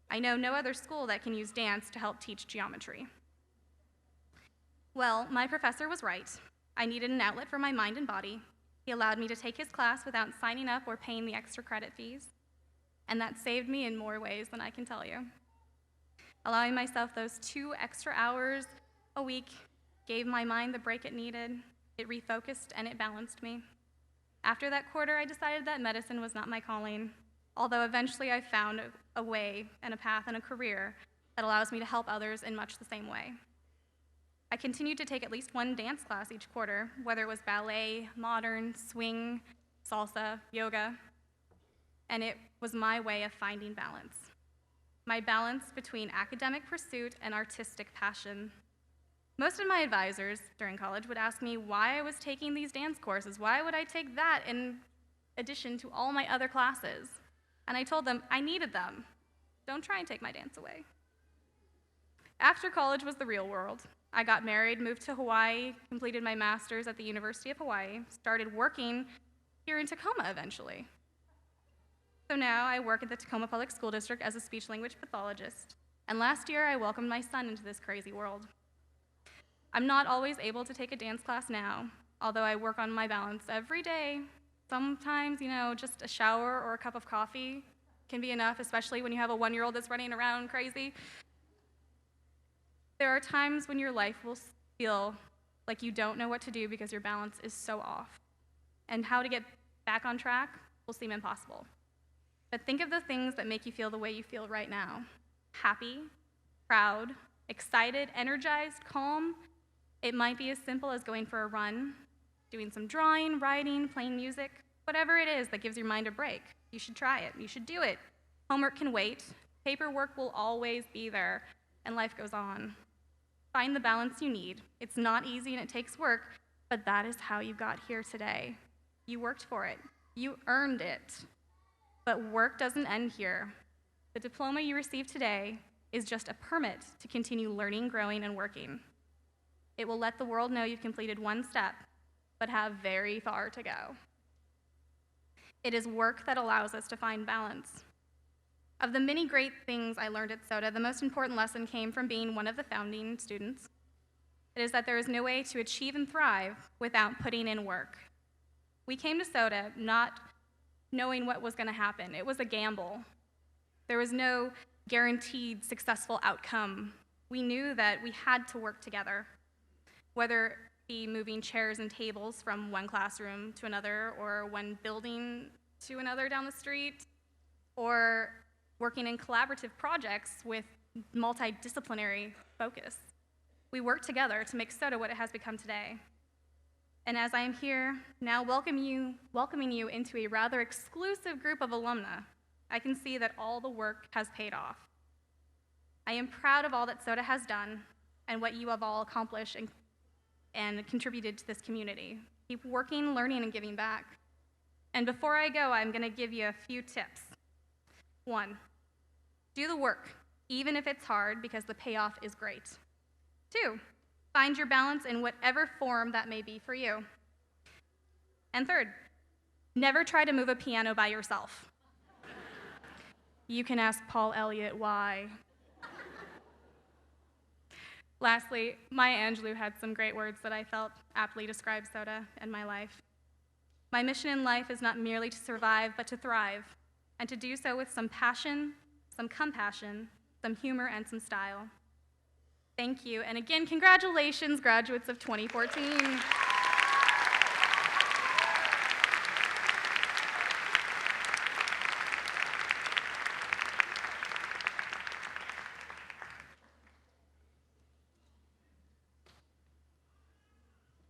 J: I know no other school that can use dance to help teach geometry. Well, my professor was right. I needed an outlet for my mind and body. He allowed me to take his class without signing up or paying the extra credit fees. And that saved me in more ways than I can tell you. Allowing myself those 2 extra hours a week gave my mind the break it needed. It refocused and it balanced me. After that quarter, I decided that medicine was not my calling, although eventually I found a way and a path and a career that allows me to help others in much the same way. I continued to take at least 1 dance class each quarter, whether it was ballet, modern, swing, salsa, yoga, and it was my way of finding balance. My balance between academic pursuit and artistic passion. Most of my advisors during college would ask me why I was taking these dance courses. Why would I take that in addition to all my other classes? And I told them I needed them. Don't try and take my dance away. After college was the real world. I got married, moved to Hawaii, completed my master's at the University of Hawaii, started working here in Tacoma eventually. So now I work at the Tacoma Public School District as a speech-language pathologist. And last year I welcomed my son into this crazy world. I'm not always able to take a dance class now, although I work on my balance every day. Sometimes, just a shower or a cup of coffee can be enough, especially when you have a 1-year-old that's running around crazy. There are times when your life will feel like you don't know what to do because your balance is so off. And how to get back on track will seem impossible. But think of the things that make you feel the way you feel right now. Happy, proud, excited, energized, calm. It might be as simple as going for a run, doing some drawing, writing, playing music, whatever it is that gives your mind a break. You should try it. You should do it. Homework can wait. Paperwork will always be there, and life goes on. Find the balance you need. It's not easy and it takes work, but that is how you got here today. You worked for it. You earned it. But work doesn't end here. The diploma you receive today is just a permit to continue learning, growing, and working. It will let the world know you've completed 1 step, but have very far to go. It is work that allows us to find balance. Of the many great things I learned at SOTA, the most important lesson came from being one of the founding students. It is that there is no way to achieve and thrive without putting in work. We came to SOTA not knowing what was going to happen. It was a gamble. There was no guaranteed successful outcome. We knew that we had to work together, whether it be moving chairs and tables from one classroom to another, or one building to another down the street, or working in collaborative projects with multidisciplinary focus. We worked together to make SOTA what it has become today. And as I am here now welcoming you into a rather exclusive group of alumna, I can see that all the work has paid off. I am proud of all that SOTA has done and what you have all accomplished and contributed to this community. Keep working, learning, and giving back. And before I go, I'm gonna give you a few tips. 1, do the work, even if it's hard, because the payoff is great. 2, find your balance in whatever form that may be for you. And 3rd, never try to move a piano by yourself. You can ask Paul Elliott why. Lastly, Maya Angelou had some great words that I felt aptly describe SOTA and my life. My mission in life is not merely to survive, but to thrive, and to do so with some passion, some compassion, some humor, and some style. Thank you, and again, congratulations, graduates of 2014.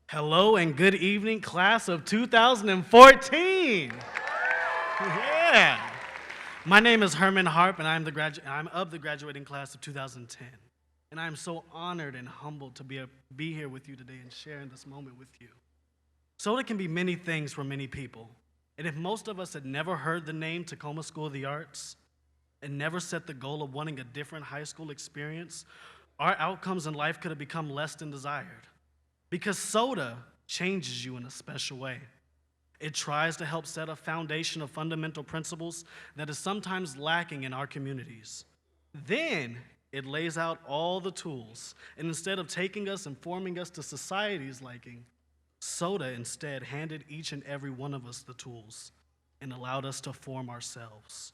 E: Hello and good evening, class of 2014. Yeah. My name is Herman Harp, and I'm of the graduating class of 2010.
K: and I am so honored and humbled to be here with you today and sharing this moment with you. SOTA can be many things for many people, and if most of us had never heard the name Tacoma School of the Arts and never set the goal of wanting a different high school experience, our outcomes in life could have become less than desired. Because SOTA changes you in a special way. It tries to help set a foundation of fundamental principles that is sometimes lacking in our communities. Then it lays out all the tools, and instead of taking us and forming us to society's liking, SOTA instead handed each and every one of us the tools and allowed us to form ourselves.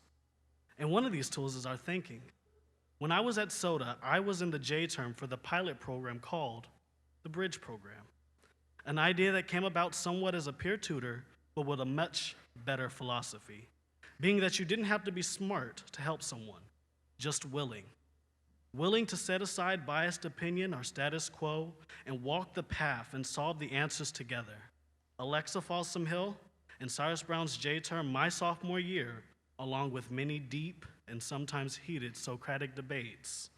K: And one of these tools is our thinking. When I was at SOTA, I was in the J term for the pilot program called the Bridge Program, an idea that came about somewhat as a peer tutor, but with a much better philosophy, being that you didn't have to be smart to help someone, just willing. Willing to set aside biased opinion or status quo and walk the path and solve the answers together. Alexa Folsom Hill and Cyrus Brown's J term my sophomore year, along with many deep and sometimes heated Socratic debates,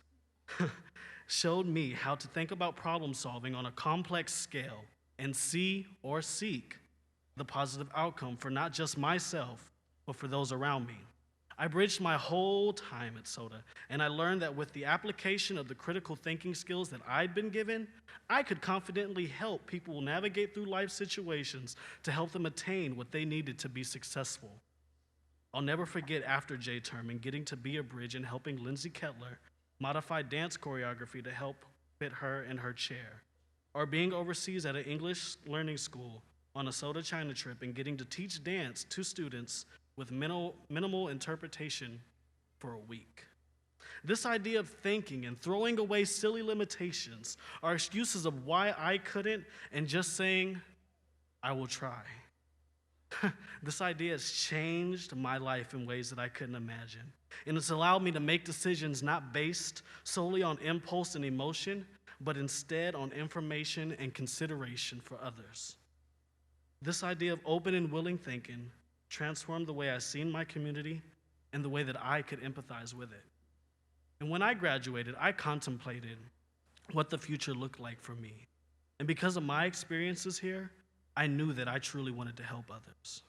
K: showed me how to think about problem solving on a complex scale and see or seek the positive outcome for not just myself, but for those around me. I bridged my whole time at SOTA, and I learned that with the application of the critical thinking skills that I'd been given, I could confidently help people navigate through life situations to help them attain what they needed to be successful. I'll never forget after J term and getting to be a bridge and helping Lindsay Kettler modify dance choreography to help fit her in her chair, or being overseas at an English learning school on a SOTA China trip and getting to teach dance to students with minimal interpretation for a week. This idea of thinking and throwing away silly limitations are excuses of why I couldn't and just saying, I will try. This idea has changed my life in ways that I couldn't imagine. And it's allowed me to make decisions not based solely on impulse and emotion, but instead on information and consideration for others. This idea of open and willing thinking transformed the way I seen my community and the way that I could empathize with it. And when I graduated, I contemplated what the future looked like for me. And because of my experiences here, I knew that I truly wanted to help others.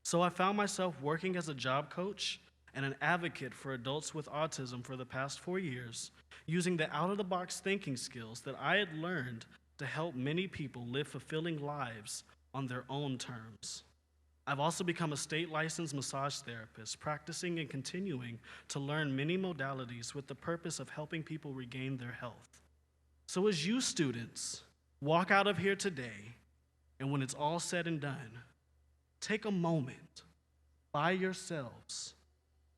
K: So I found myself working as a job coach and an advocate for adults with autism for the past 4 years, using the out-of-the-box thinking skills that I had learned to help many people live fulfilling lives on their own terms. I've also become a state licensed massage therapist, practicing and continuing to learn many modalities with the purpose of helping people regain their health. So as you students walk out of here today, and when it's all said and done, take a moment by yourselves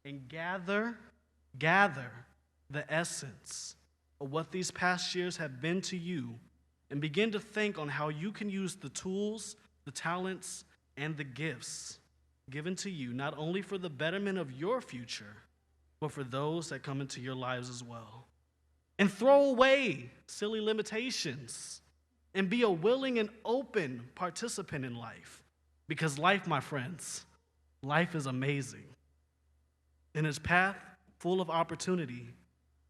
K: and gather the essence of what these past years have been to you, and begin to think on how you can use the tools, the talents, and the gifts given to you, not only for the betterment of your future, but for those that come into your lives as well. And throw away silly limitations and be a willing and open participant in life. Because life, my friends, life is amazing. And its path full of opportunity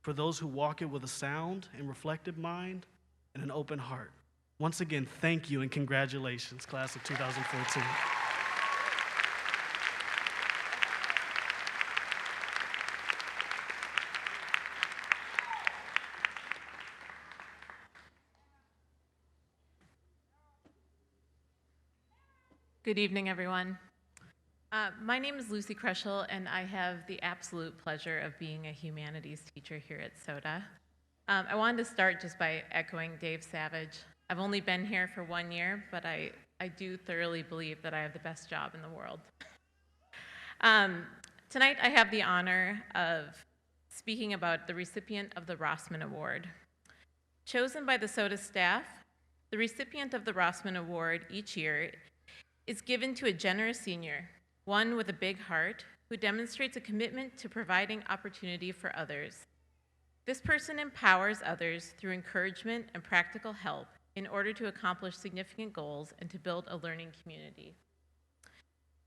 K: for those who walk it with a sound and reflective mind and an open heart. Once again, thank you and congratulations, class of 2014.
L: Good evening, everyone. My name is Lucy Kreschel, and I have the absolute pleasure of being a humanities teacher here at SOTA. I wanted to start just by echoing Dave Savage. I've only been here for 1 year, but I do thoroughly believe that I have the best job in the world. Tonight, I have the honor of speaking about the recipient of the Rossman Award. Chosen by the SOTA staff, the recipient of the Rossman Award each year is given to a generous senior, one with a big heart, who demonstrates a commitment to providing opportunity for others. This person empowers others through encouragement and practical help in order to accomplish significant goals and to build a learning community.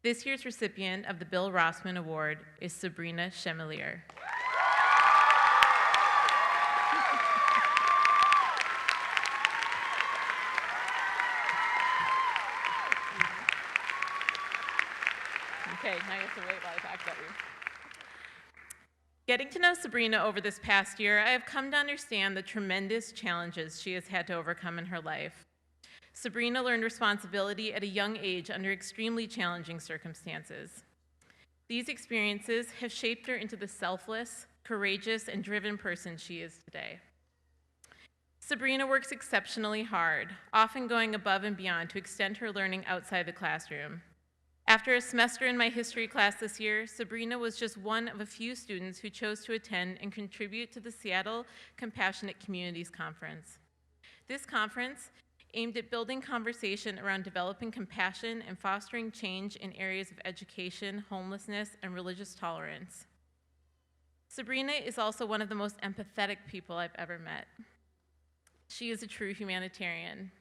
L: This year's recipient of the Bill Rossman Award is Sabrina Chemelier. Okay, now you have to wait while I talk about you. Getting to know Sabrina over this past year, I have come to understand the tremendous challenges she has had to overcome in her life. Sabrina learned responsibility at a young age under extremely challenging circumstances. These experiences have shaped her into the selfless, courageous, and driven person she is today. Sabrina works exceptionally hard, often going above and beyond to extend her learning outside the classroom. After a semester in my history class this year, Sabrina was just one of a few students who chose to attend and contribute to the Seattle Compassionate Communities Conference. This conference aimed at building conversation around developing compassion and fostering change in areas of education, homelessness, and religious tolerance. Sabrina is also one of the most empathetic people I've ever met. She is a true humanitarian,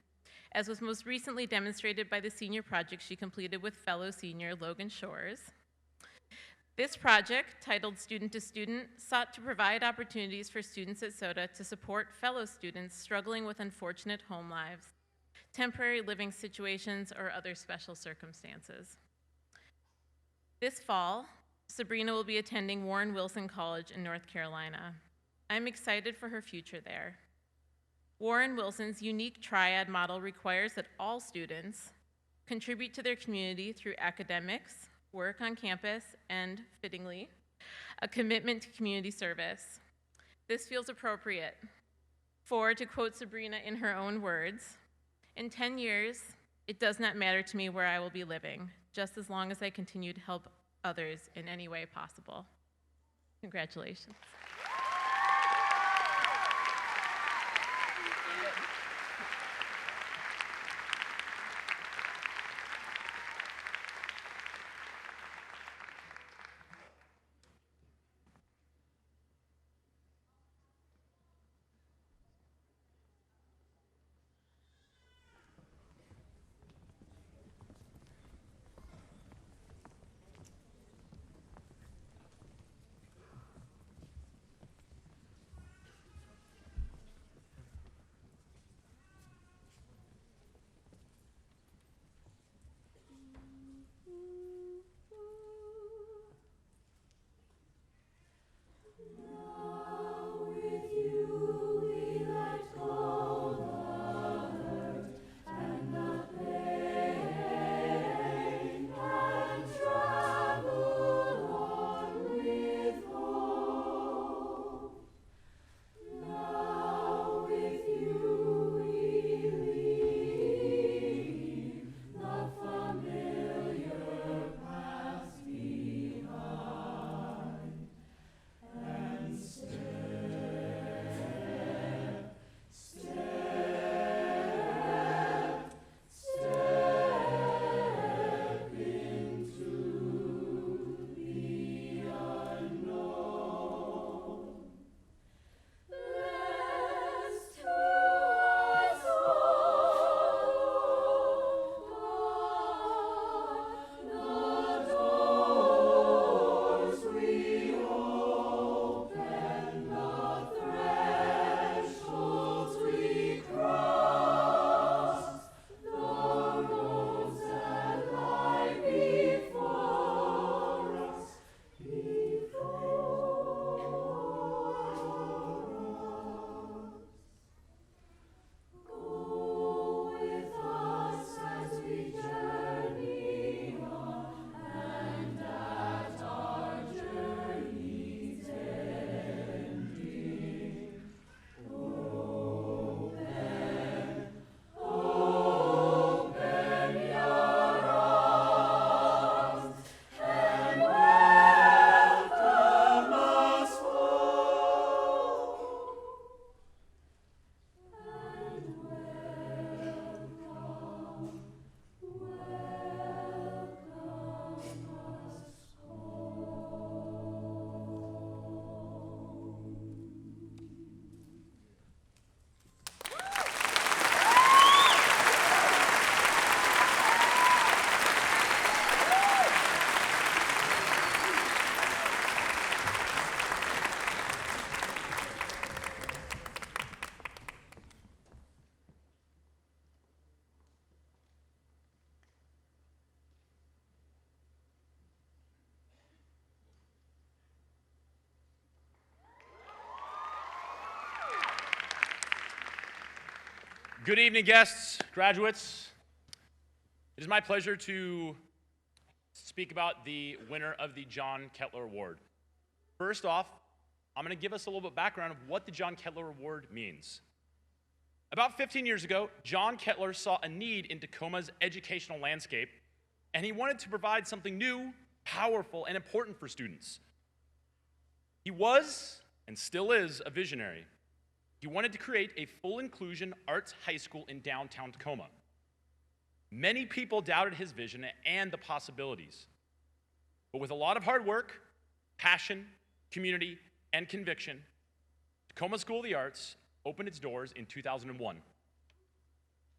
L: as was most recently demonstrated by the senior project she completed with fellow senior Logan Shores. This project, titled Student to Student, sought to provide opportunities for students at SOTA to support fellow students struggling with unfortunate home lives, temporary living situations, or other special circumstances. This fall, Sabrina will be attending Warren Wilson College in North Carolina. I'm excited for her future there. Warren Wilson's unique triad model requires that all students contribute to their community through academics, work on campus, and, fittingly, a commitment to community service. This feels appropriate. For, to quote Sabrina in her own words, "In 10 years, it does not matter to me where I will be living, just as long as I continue to help others in any way possible." Congratulations.
M: Good evening, guests, graduates. It is my pleasure to speak about the winner of the John Kettler Award. First off, I'm going to give us a little bit of background of what the John Kettler Award means. About 15 years ago, John Kettler saw a need in Tacoma's educational landscape, and he wanted to provide something new, powerful, and important for students. He was, and still is, a visionary. He wanted to create a full inclusion arts high school in downtown Tacoma. Many people doubted his vision and the possibilities. But with a lot of hard work, passion, community, and conviction, Tacoma School of the Arts opened its doors in 2001.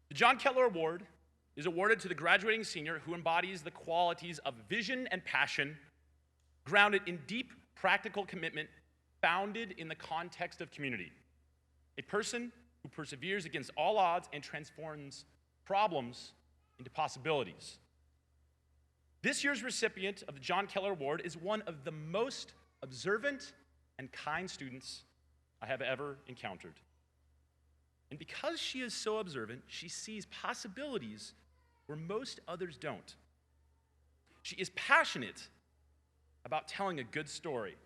M: The John Kettler Award is awarded to the graduating senior who embodies the qualities of vision and passion, grounded in deep practical commitment, founded in the context of community. A person who perseveres against all odds and transforms problems into possibilities. This year's recipient of the John Kettler Award is one of the most observant and kind students I have ever encountered. And because she is so observant, she sees possibilities where most others don't. She is passionate about telling a good story.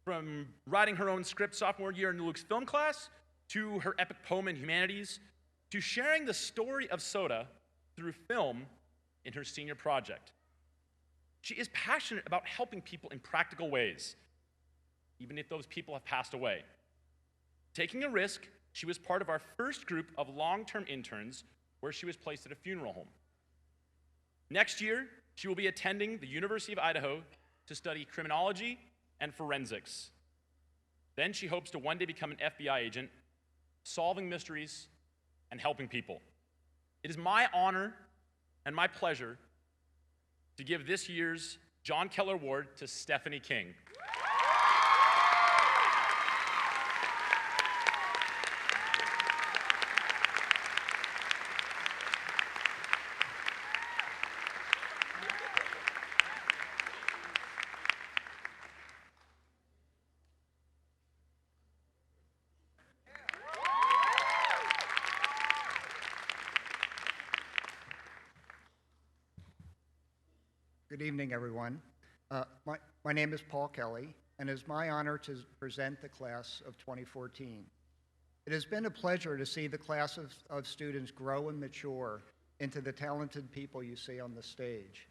M: From writing her own script sophomore year in Luke's film class, to her epic poem in humanities, to sharing the story of SOTA through film in her senior project. She is passionate about helping people in practical ways, even if those people have passed away. Taking a risk, she was part of our first group of long-term interns where she was placed at a funeral home. Next year, she will be attending the University of Idaho to study criminology and forensics. Then she hopes to one day become an FBI agent, solving mysteries and helping people. It is my honor and my pleasure to give this year's John Kettler Award to Stephanie King.
N: Good evening, everyone. My name is Paul Kelly, and it is my honor to present the class of 2014. It has been a pleasure to see the class of students grow and mature into the talented people you see on the stage.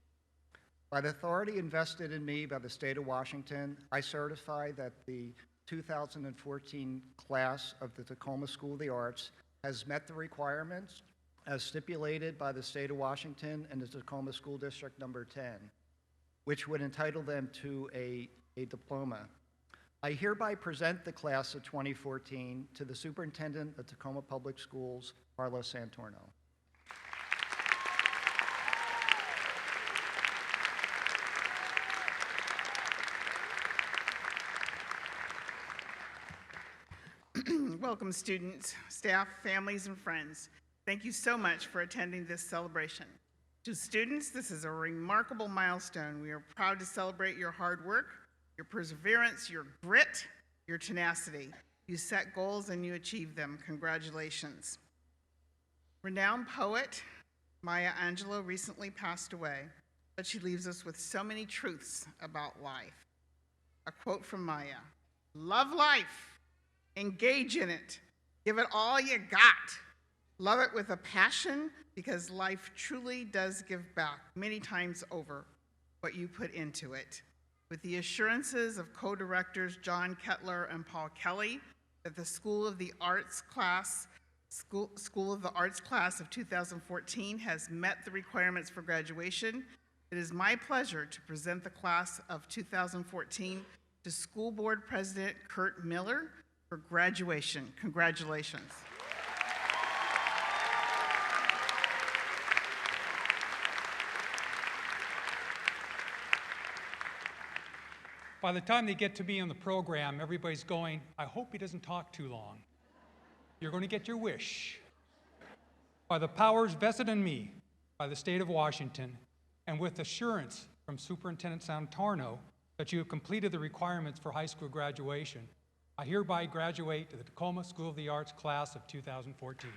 N: By the authority invested in me by the state of Washington, I certify that the 2014 class of the Tacoma School of the Arts has met the requirements as stipulated by the state of Washington and the Tacoma School District number 10, which would entitle them to a diploma. I hereby present the class of 2014 to the Superintendent of Tacoma Public Schools, Carlos Santorno.
O: Welcome, students, staff, families, and friends. Thank you so much for attending this celebration. To students, this is a remarkable milestone. We are proud to celebrate your hard work, your perseverance, your grit, your tenacity. You set goals and you achieve them. Congratulations. Renowned poet Maya Angelou recently passed away, but she leaves us with so many truths about life. A quote from Maya: "Love life, engage in it, give it all you got. Love it with a passion, because life truly does give back many times over what you put into it." With the assurances of co-directors John Kettler and Paul Kelly that the School of the Arts class of 2014 has met the requirements for graduation, it is my pleasure to present the class of 2014 to School Board President Kurt Miller for graduation. Congratulations.
P: By the time they get to be on the program, everybody's going, I hope he doesn't talk too long. You're going to get your wish. By the powers vested in me by the state of Washington, and with assurance from Superintendent Santorno that you have completed the requirements for high school graduation, I hereby graduate to the Tacoma School of the Arts class of 2014.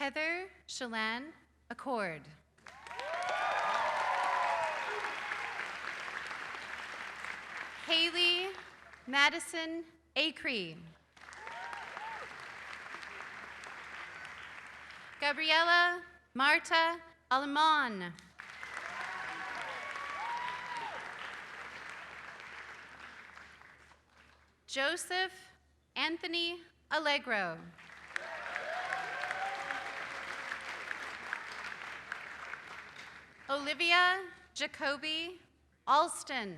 Q: Heather Shalan Accord. Haley Madison Acree. Gabriela Marta Alemán. Joseph Anthony Allegro. Olivia Jacoby Alston.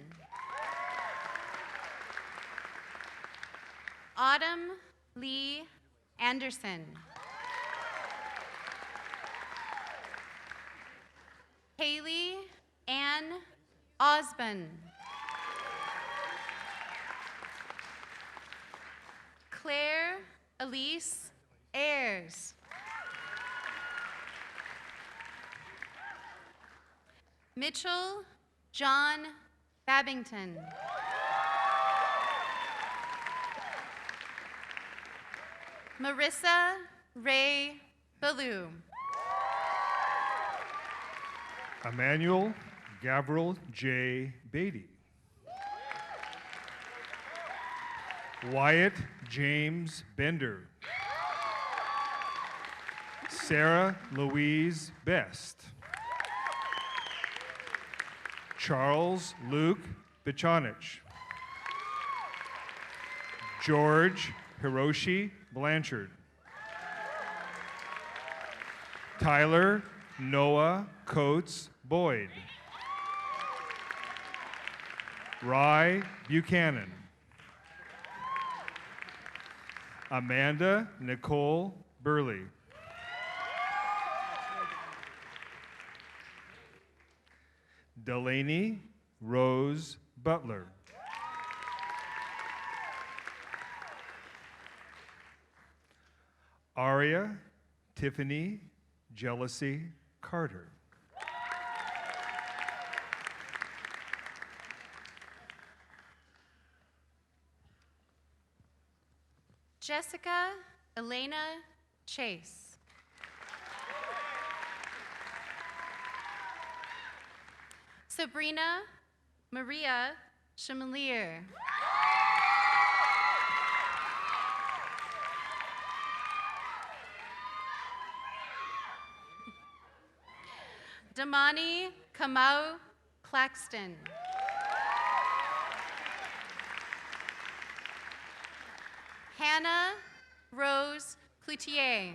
Q: Autumn Lee Anderson. Haley Ann Osborne. Claire Elise Ayers. Mitchell John Babington. Marissa Ray Ballou.
R: Emmanuel Gabriel J. Beatty. Wyatt James Bender. Sarah Louise Best. Charles Luke Bichonich. George Hiroshi Blanchard. Tyler Noah Coates Boyd. Rye Buchanan. Amanda Nicole Burley. Delaney Rose Butler. Aria Tiffany Jealousy Carter.
Q: Jessica Elena Chase. Sabrina Maria Chamalier. Damani Kamau Claxton. Hannah Rose Cloutier.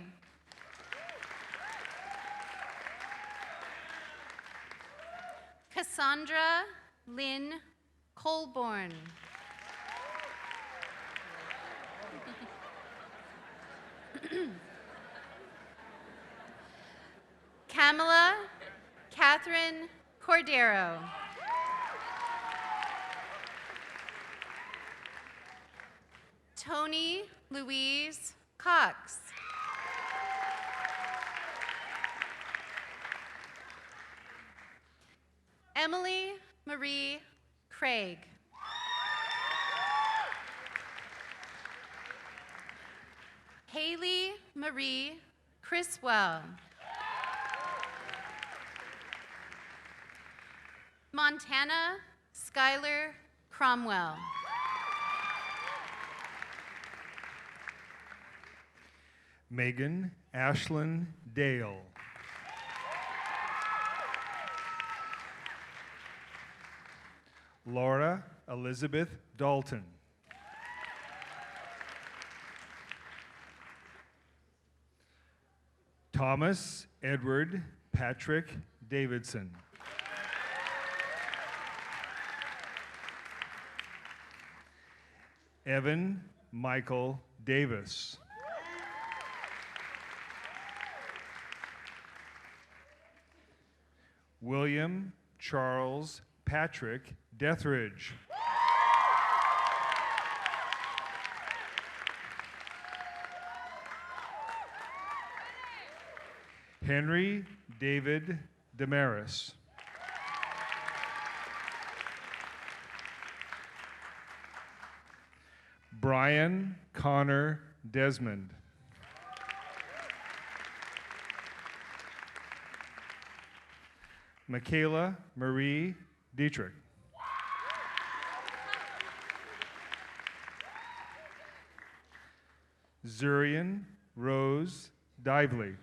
Q: Cassandra Lynn Colborn. Kamala Catherine Cordero. Tony Louise Cox. Emily Marie Craig. Haley Marie Criswell. Montana Skylar Cromwell.
R: Megan Ashlyn Dale. Laura Elizabeth Dalton. Thomas Edward Patrick Davidson. Evan Michael Davis. William Charles Patrick Deathridge. Henry David Damaris. Brian Connor Desmond. Michaela Marie Dietrich. Zurian Rose Dively.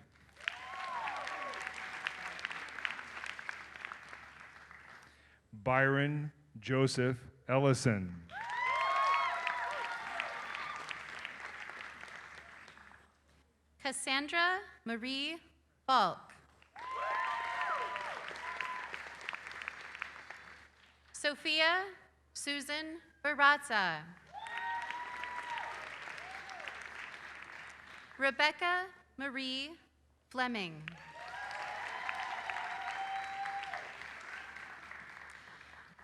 R: Byron Joseph Ellison.
Q: Cassandra Marie Falk. Sophia Susan Barazza. Rebecca Marie Fleming.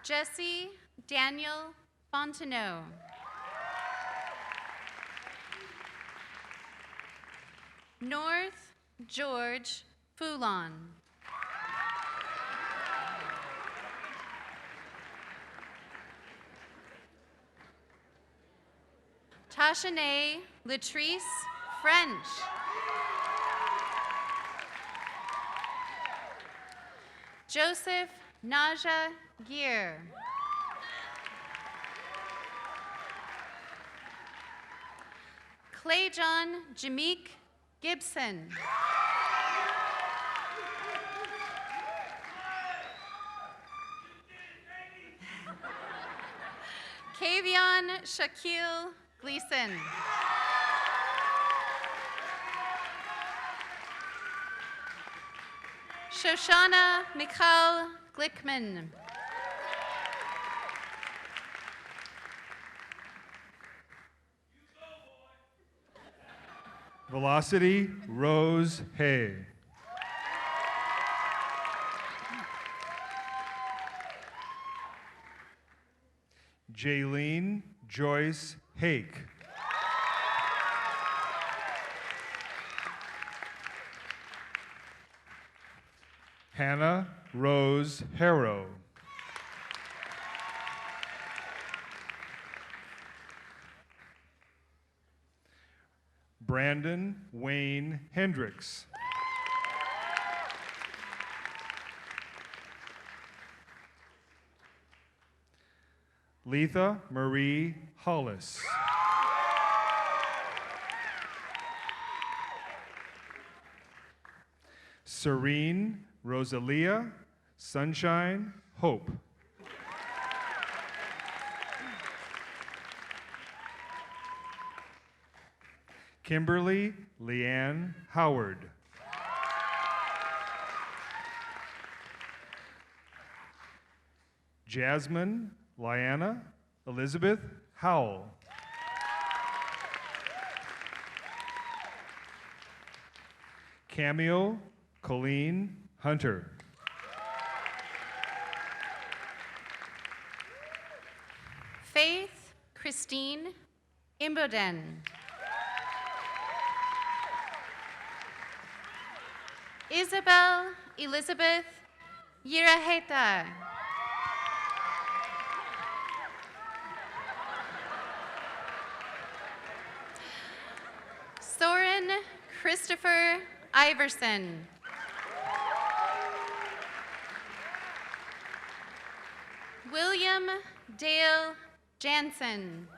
Q: Jesse Daniel Fontenot. North George Foulon. Tashanae Latrice French. Joseph Naja Gear. Clayjohn Jameek Gibson. Kavion Shaquille Gleason. Shoshana Michal Glickman.
R: Velocity Rose Hay. Jaylene Joyce Hake. Hannah Rose Harrow. Brandon Wayne Hendricks. Letha Marie Hollis. Serene Rosalia Sunshine Hope. Kimberly Leanne Howard. Jasmine Liana Elizabeth Howell. Cameo Colleen Hunter.
Q: Christine Imboden. Isabel Elizabeth Yiraheta. Soren Christopher Iverson. William Dale Jansen.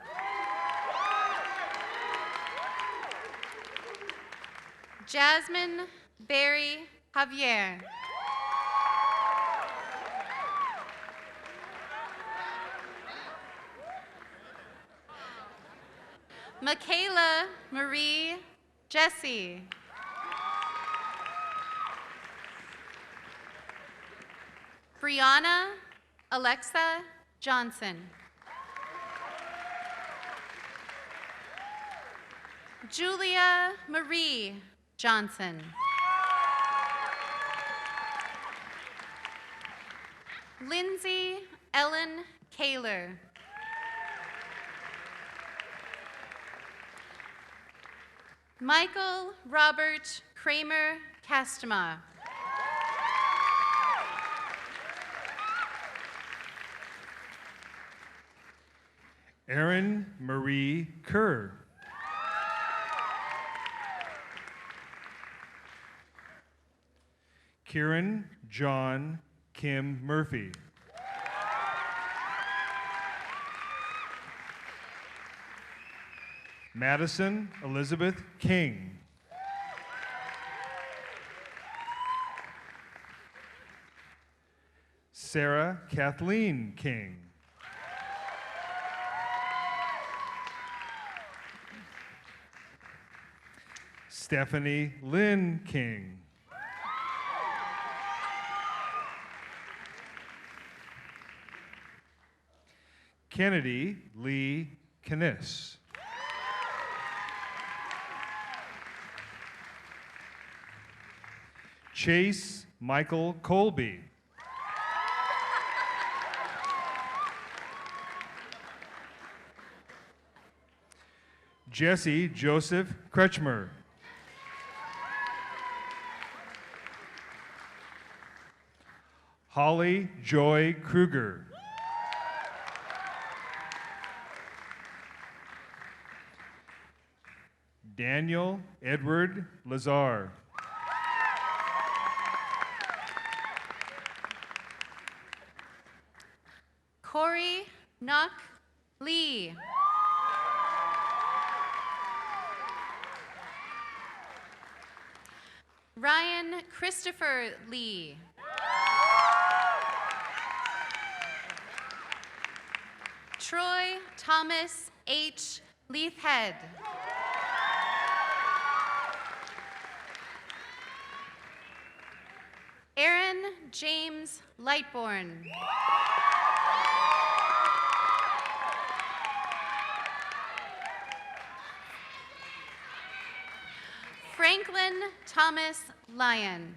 Q: Jasmine Barry Javier. Michaela Marie Jesse. Brianna Alexa Johnson. Julia Marie Johnson. Lindsay Ellen Kaler. Michael Robert Kramer Kastema.
R: Erin Marie Kerr. Kieran John Kim Murphy. Madison Elizabeth King. Sarah Kathleen King. Stephanie Lynn King. Kennedy Lee Kniss. Chase Michael Colby. Jesse Joseph Kretschmer. Holly Joy Kruger. Daniel Edward Lazar.
Q: Corey Knock Lee. Ryan Christopher Lee. Troy Thomas H. Leithhead. Aaron James Lightbourne. Franklin Thomas Lyon.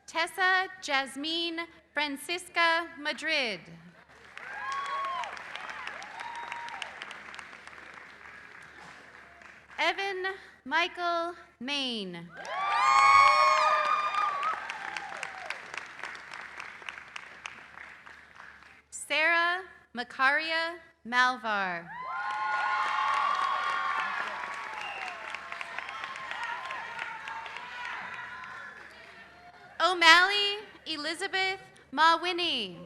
Q: Tessa Jasmine Francisca Madrid. Evan Michael Main. Sarah Macaria Malvar. O'Malley Elizabeth Mawinnie.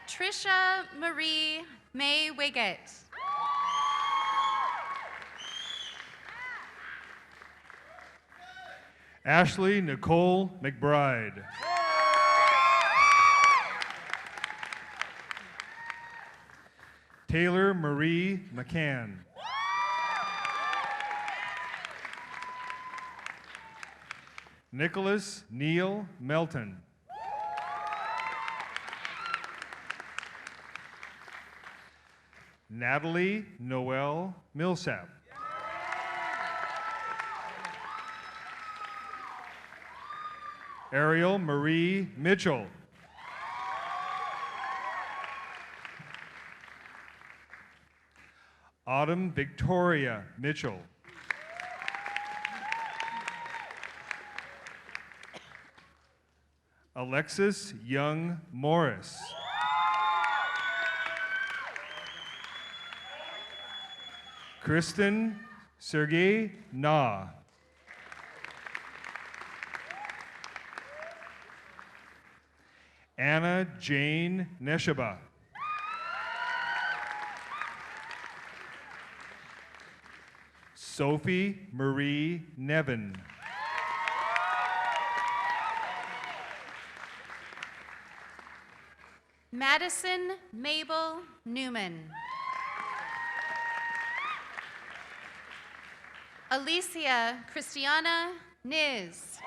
Q: Trisha Marie May Wiggett.
R: Ashley Nicole McBride. Taylor Marie McCann. Nicholas Neil Melton. Natalie Noel Millsap. Ariel Marie Mitchell. Autumn Victoria Mitchell. Alexis Young Morris. Kristen Sergey Na. Anna Jane Neshaba. Sophie Marie Nevin.
Q: Madison Mabel Newman. Alicia Christiana Niz.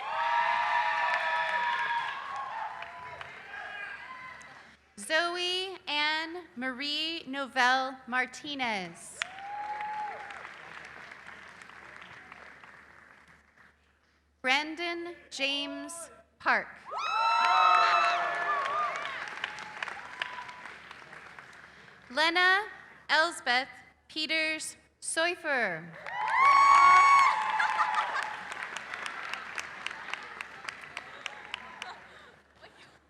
Q: Zoe Ann Marie Novell Martinez. Brandon James Park. Lena Elsbeth Peters Soifer.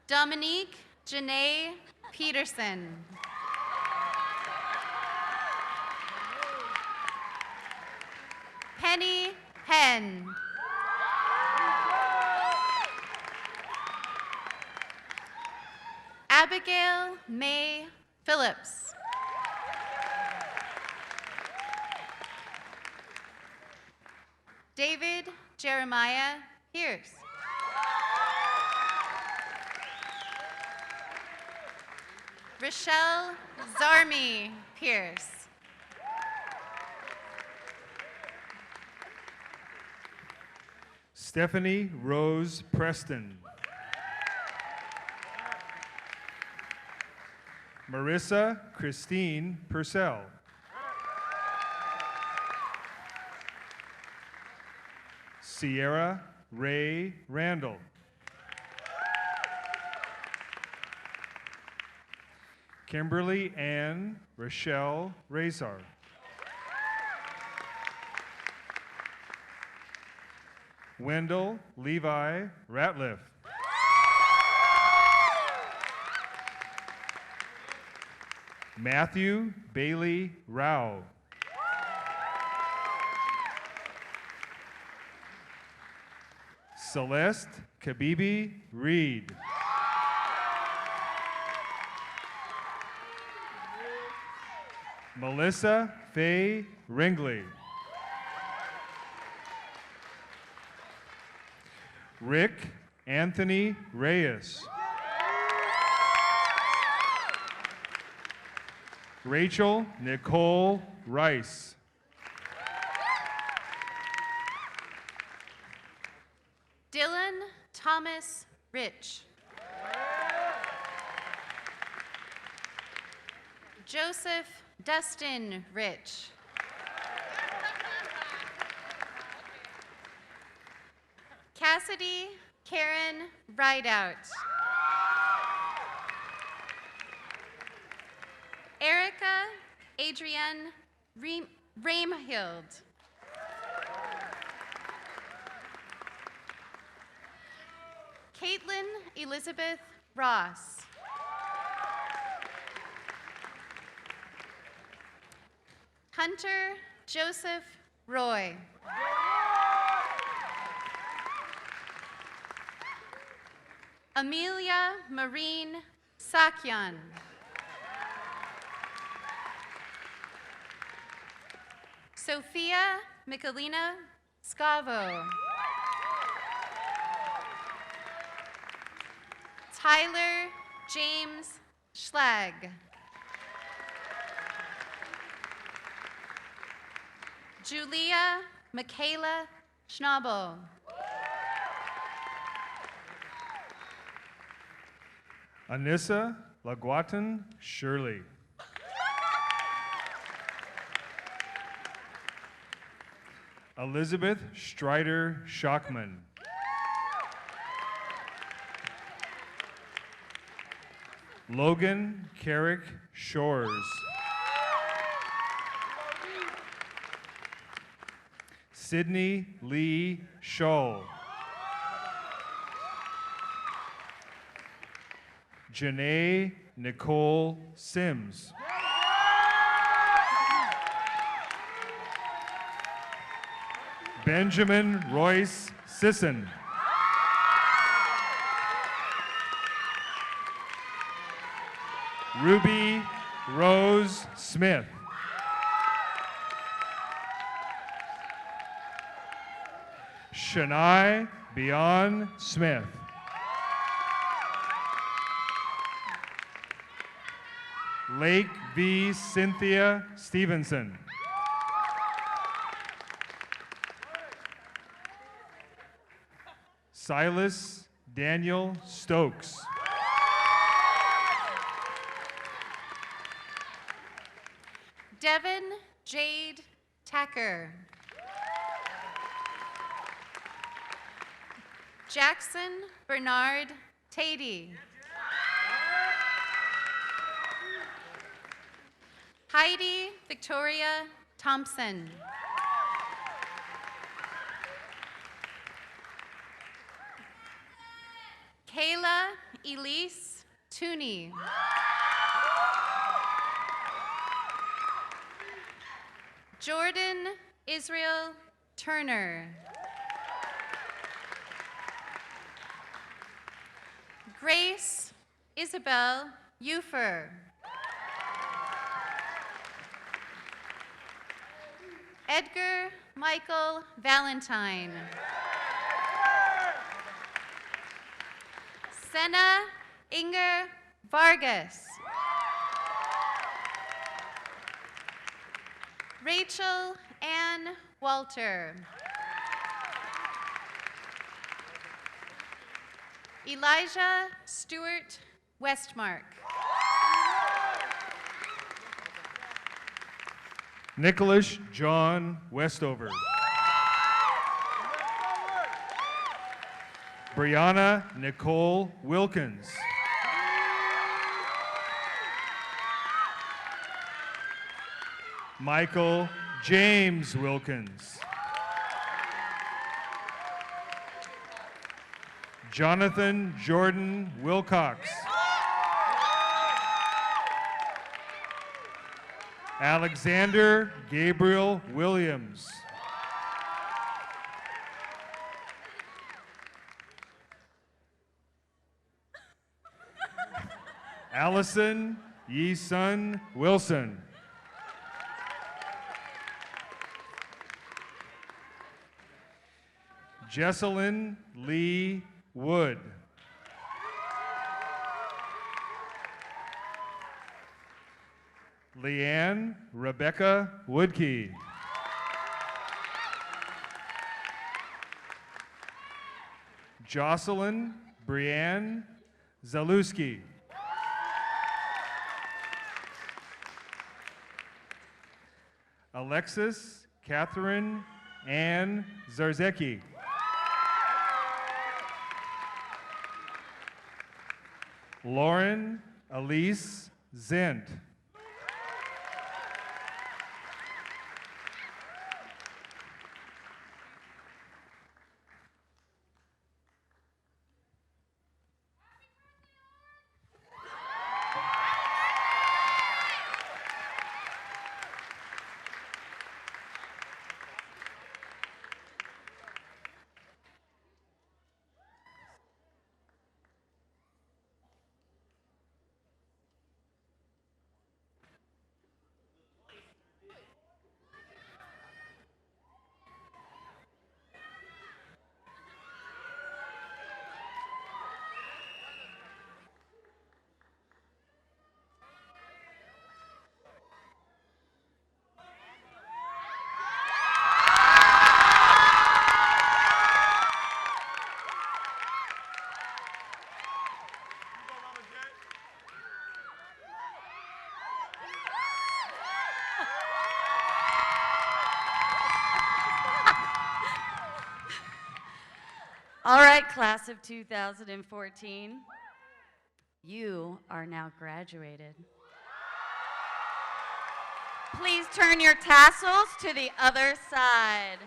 Q: Dominique Janae Peterson. Penny Henn. Abigail May Phillips. David Jeremiah Pierce. Rochelle Zarmi Pierce.
R: Stephanie Rose Preston. Marissa Christine Purcell. Sierra Ray Randall. Kimberly Ann Rochelle Razar. Wendell Levi Ratliff. Matthew Bailey Rao. Celeste Kabibi Reed. Melissa Faye Ringley. Rick Anthony Reyes. Rachel Nicole Rice.
Q: Dylan Thomas Rich. Joseph Dustin Rich. Cassidy Karen Rideout. Erica Adrienne Raimhild. Caitlin Elizabeth Ross. Hunter Joseph Roy. Amelia Marine Sakyan. Sophia Michalina Scavo. Tyler James Schlag. Julia Michaela Schnabel.
R: Anissa Laguatan Shirley. Elizabeth Strider Schockman. Logan Carrick Shores. Sydney Lee Shull. Janae Nicole Sims. Benjamin Royce Sisson. Ruby Rose Smith. Shania Beyond Smith. Lake V. Cynthia Stevenson. Silas Daniel Stokes.
Q: Devin Jade Tacker. Jackson Bernard Tatey. Heidi Victoria Thompson. Kayla Elise Tooney. Jordan Israel Turner. Grace Isabel Ufer. Edgar Michael Valentine. Senna Inger Vargas. Rachel Ann Walter. Elijah Stewart Westmark.
R: Nicholas John Westover. Brianna Nicole Wilkins. Michael James Wilkins. Jonathan Jordan Wilcox. Alexander Gabriel Williams. Allison Yi-sun Wilson. Jesselyn Lee Wood. Leanne Rebecca Woodkey. Jocelyn Brianne Zalewski. Alexis Catherine Ann Zarzecki. Lauren Elise Zent.
S: All right, class of 2014. You are now graduated. Please turn your tassels to the other side.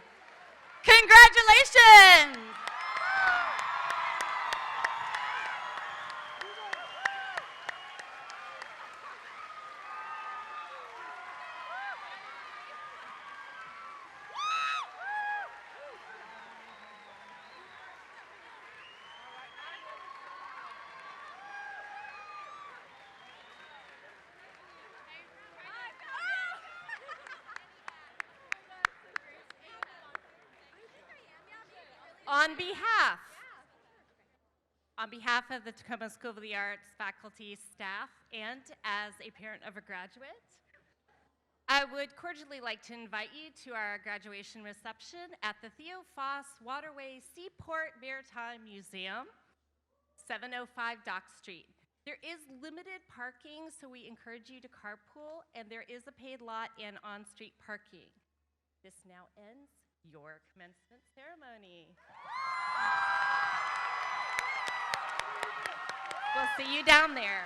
S: Congratulations!
T: On behalf of the Tacoma School of the Arts faculty, staff, and as a parent of a graduate, I would cordially like to invite you to our graduation reception at the Theo Foss Waterway Seaport Maritime Museum, 705 Dock Street. There is limited parking, so we encourage you to carpool, and there is a paid lot and on-street parking. This now ends your commencement ceremony. We'll see you down there.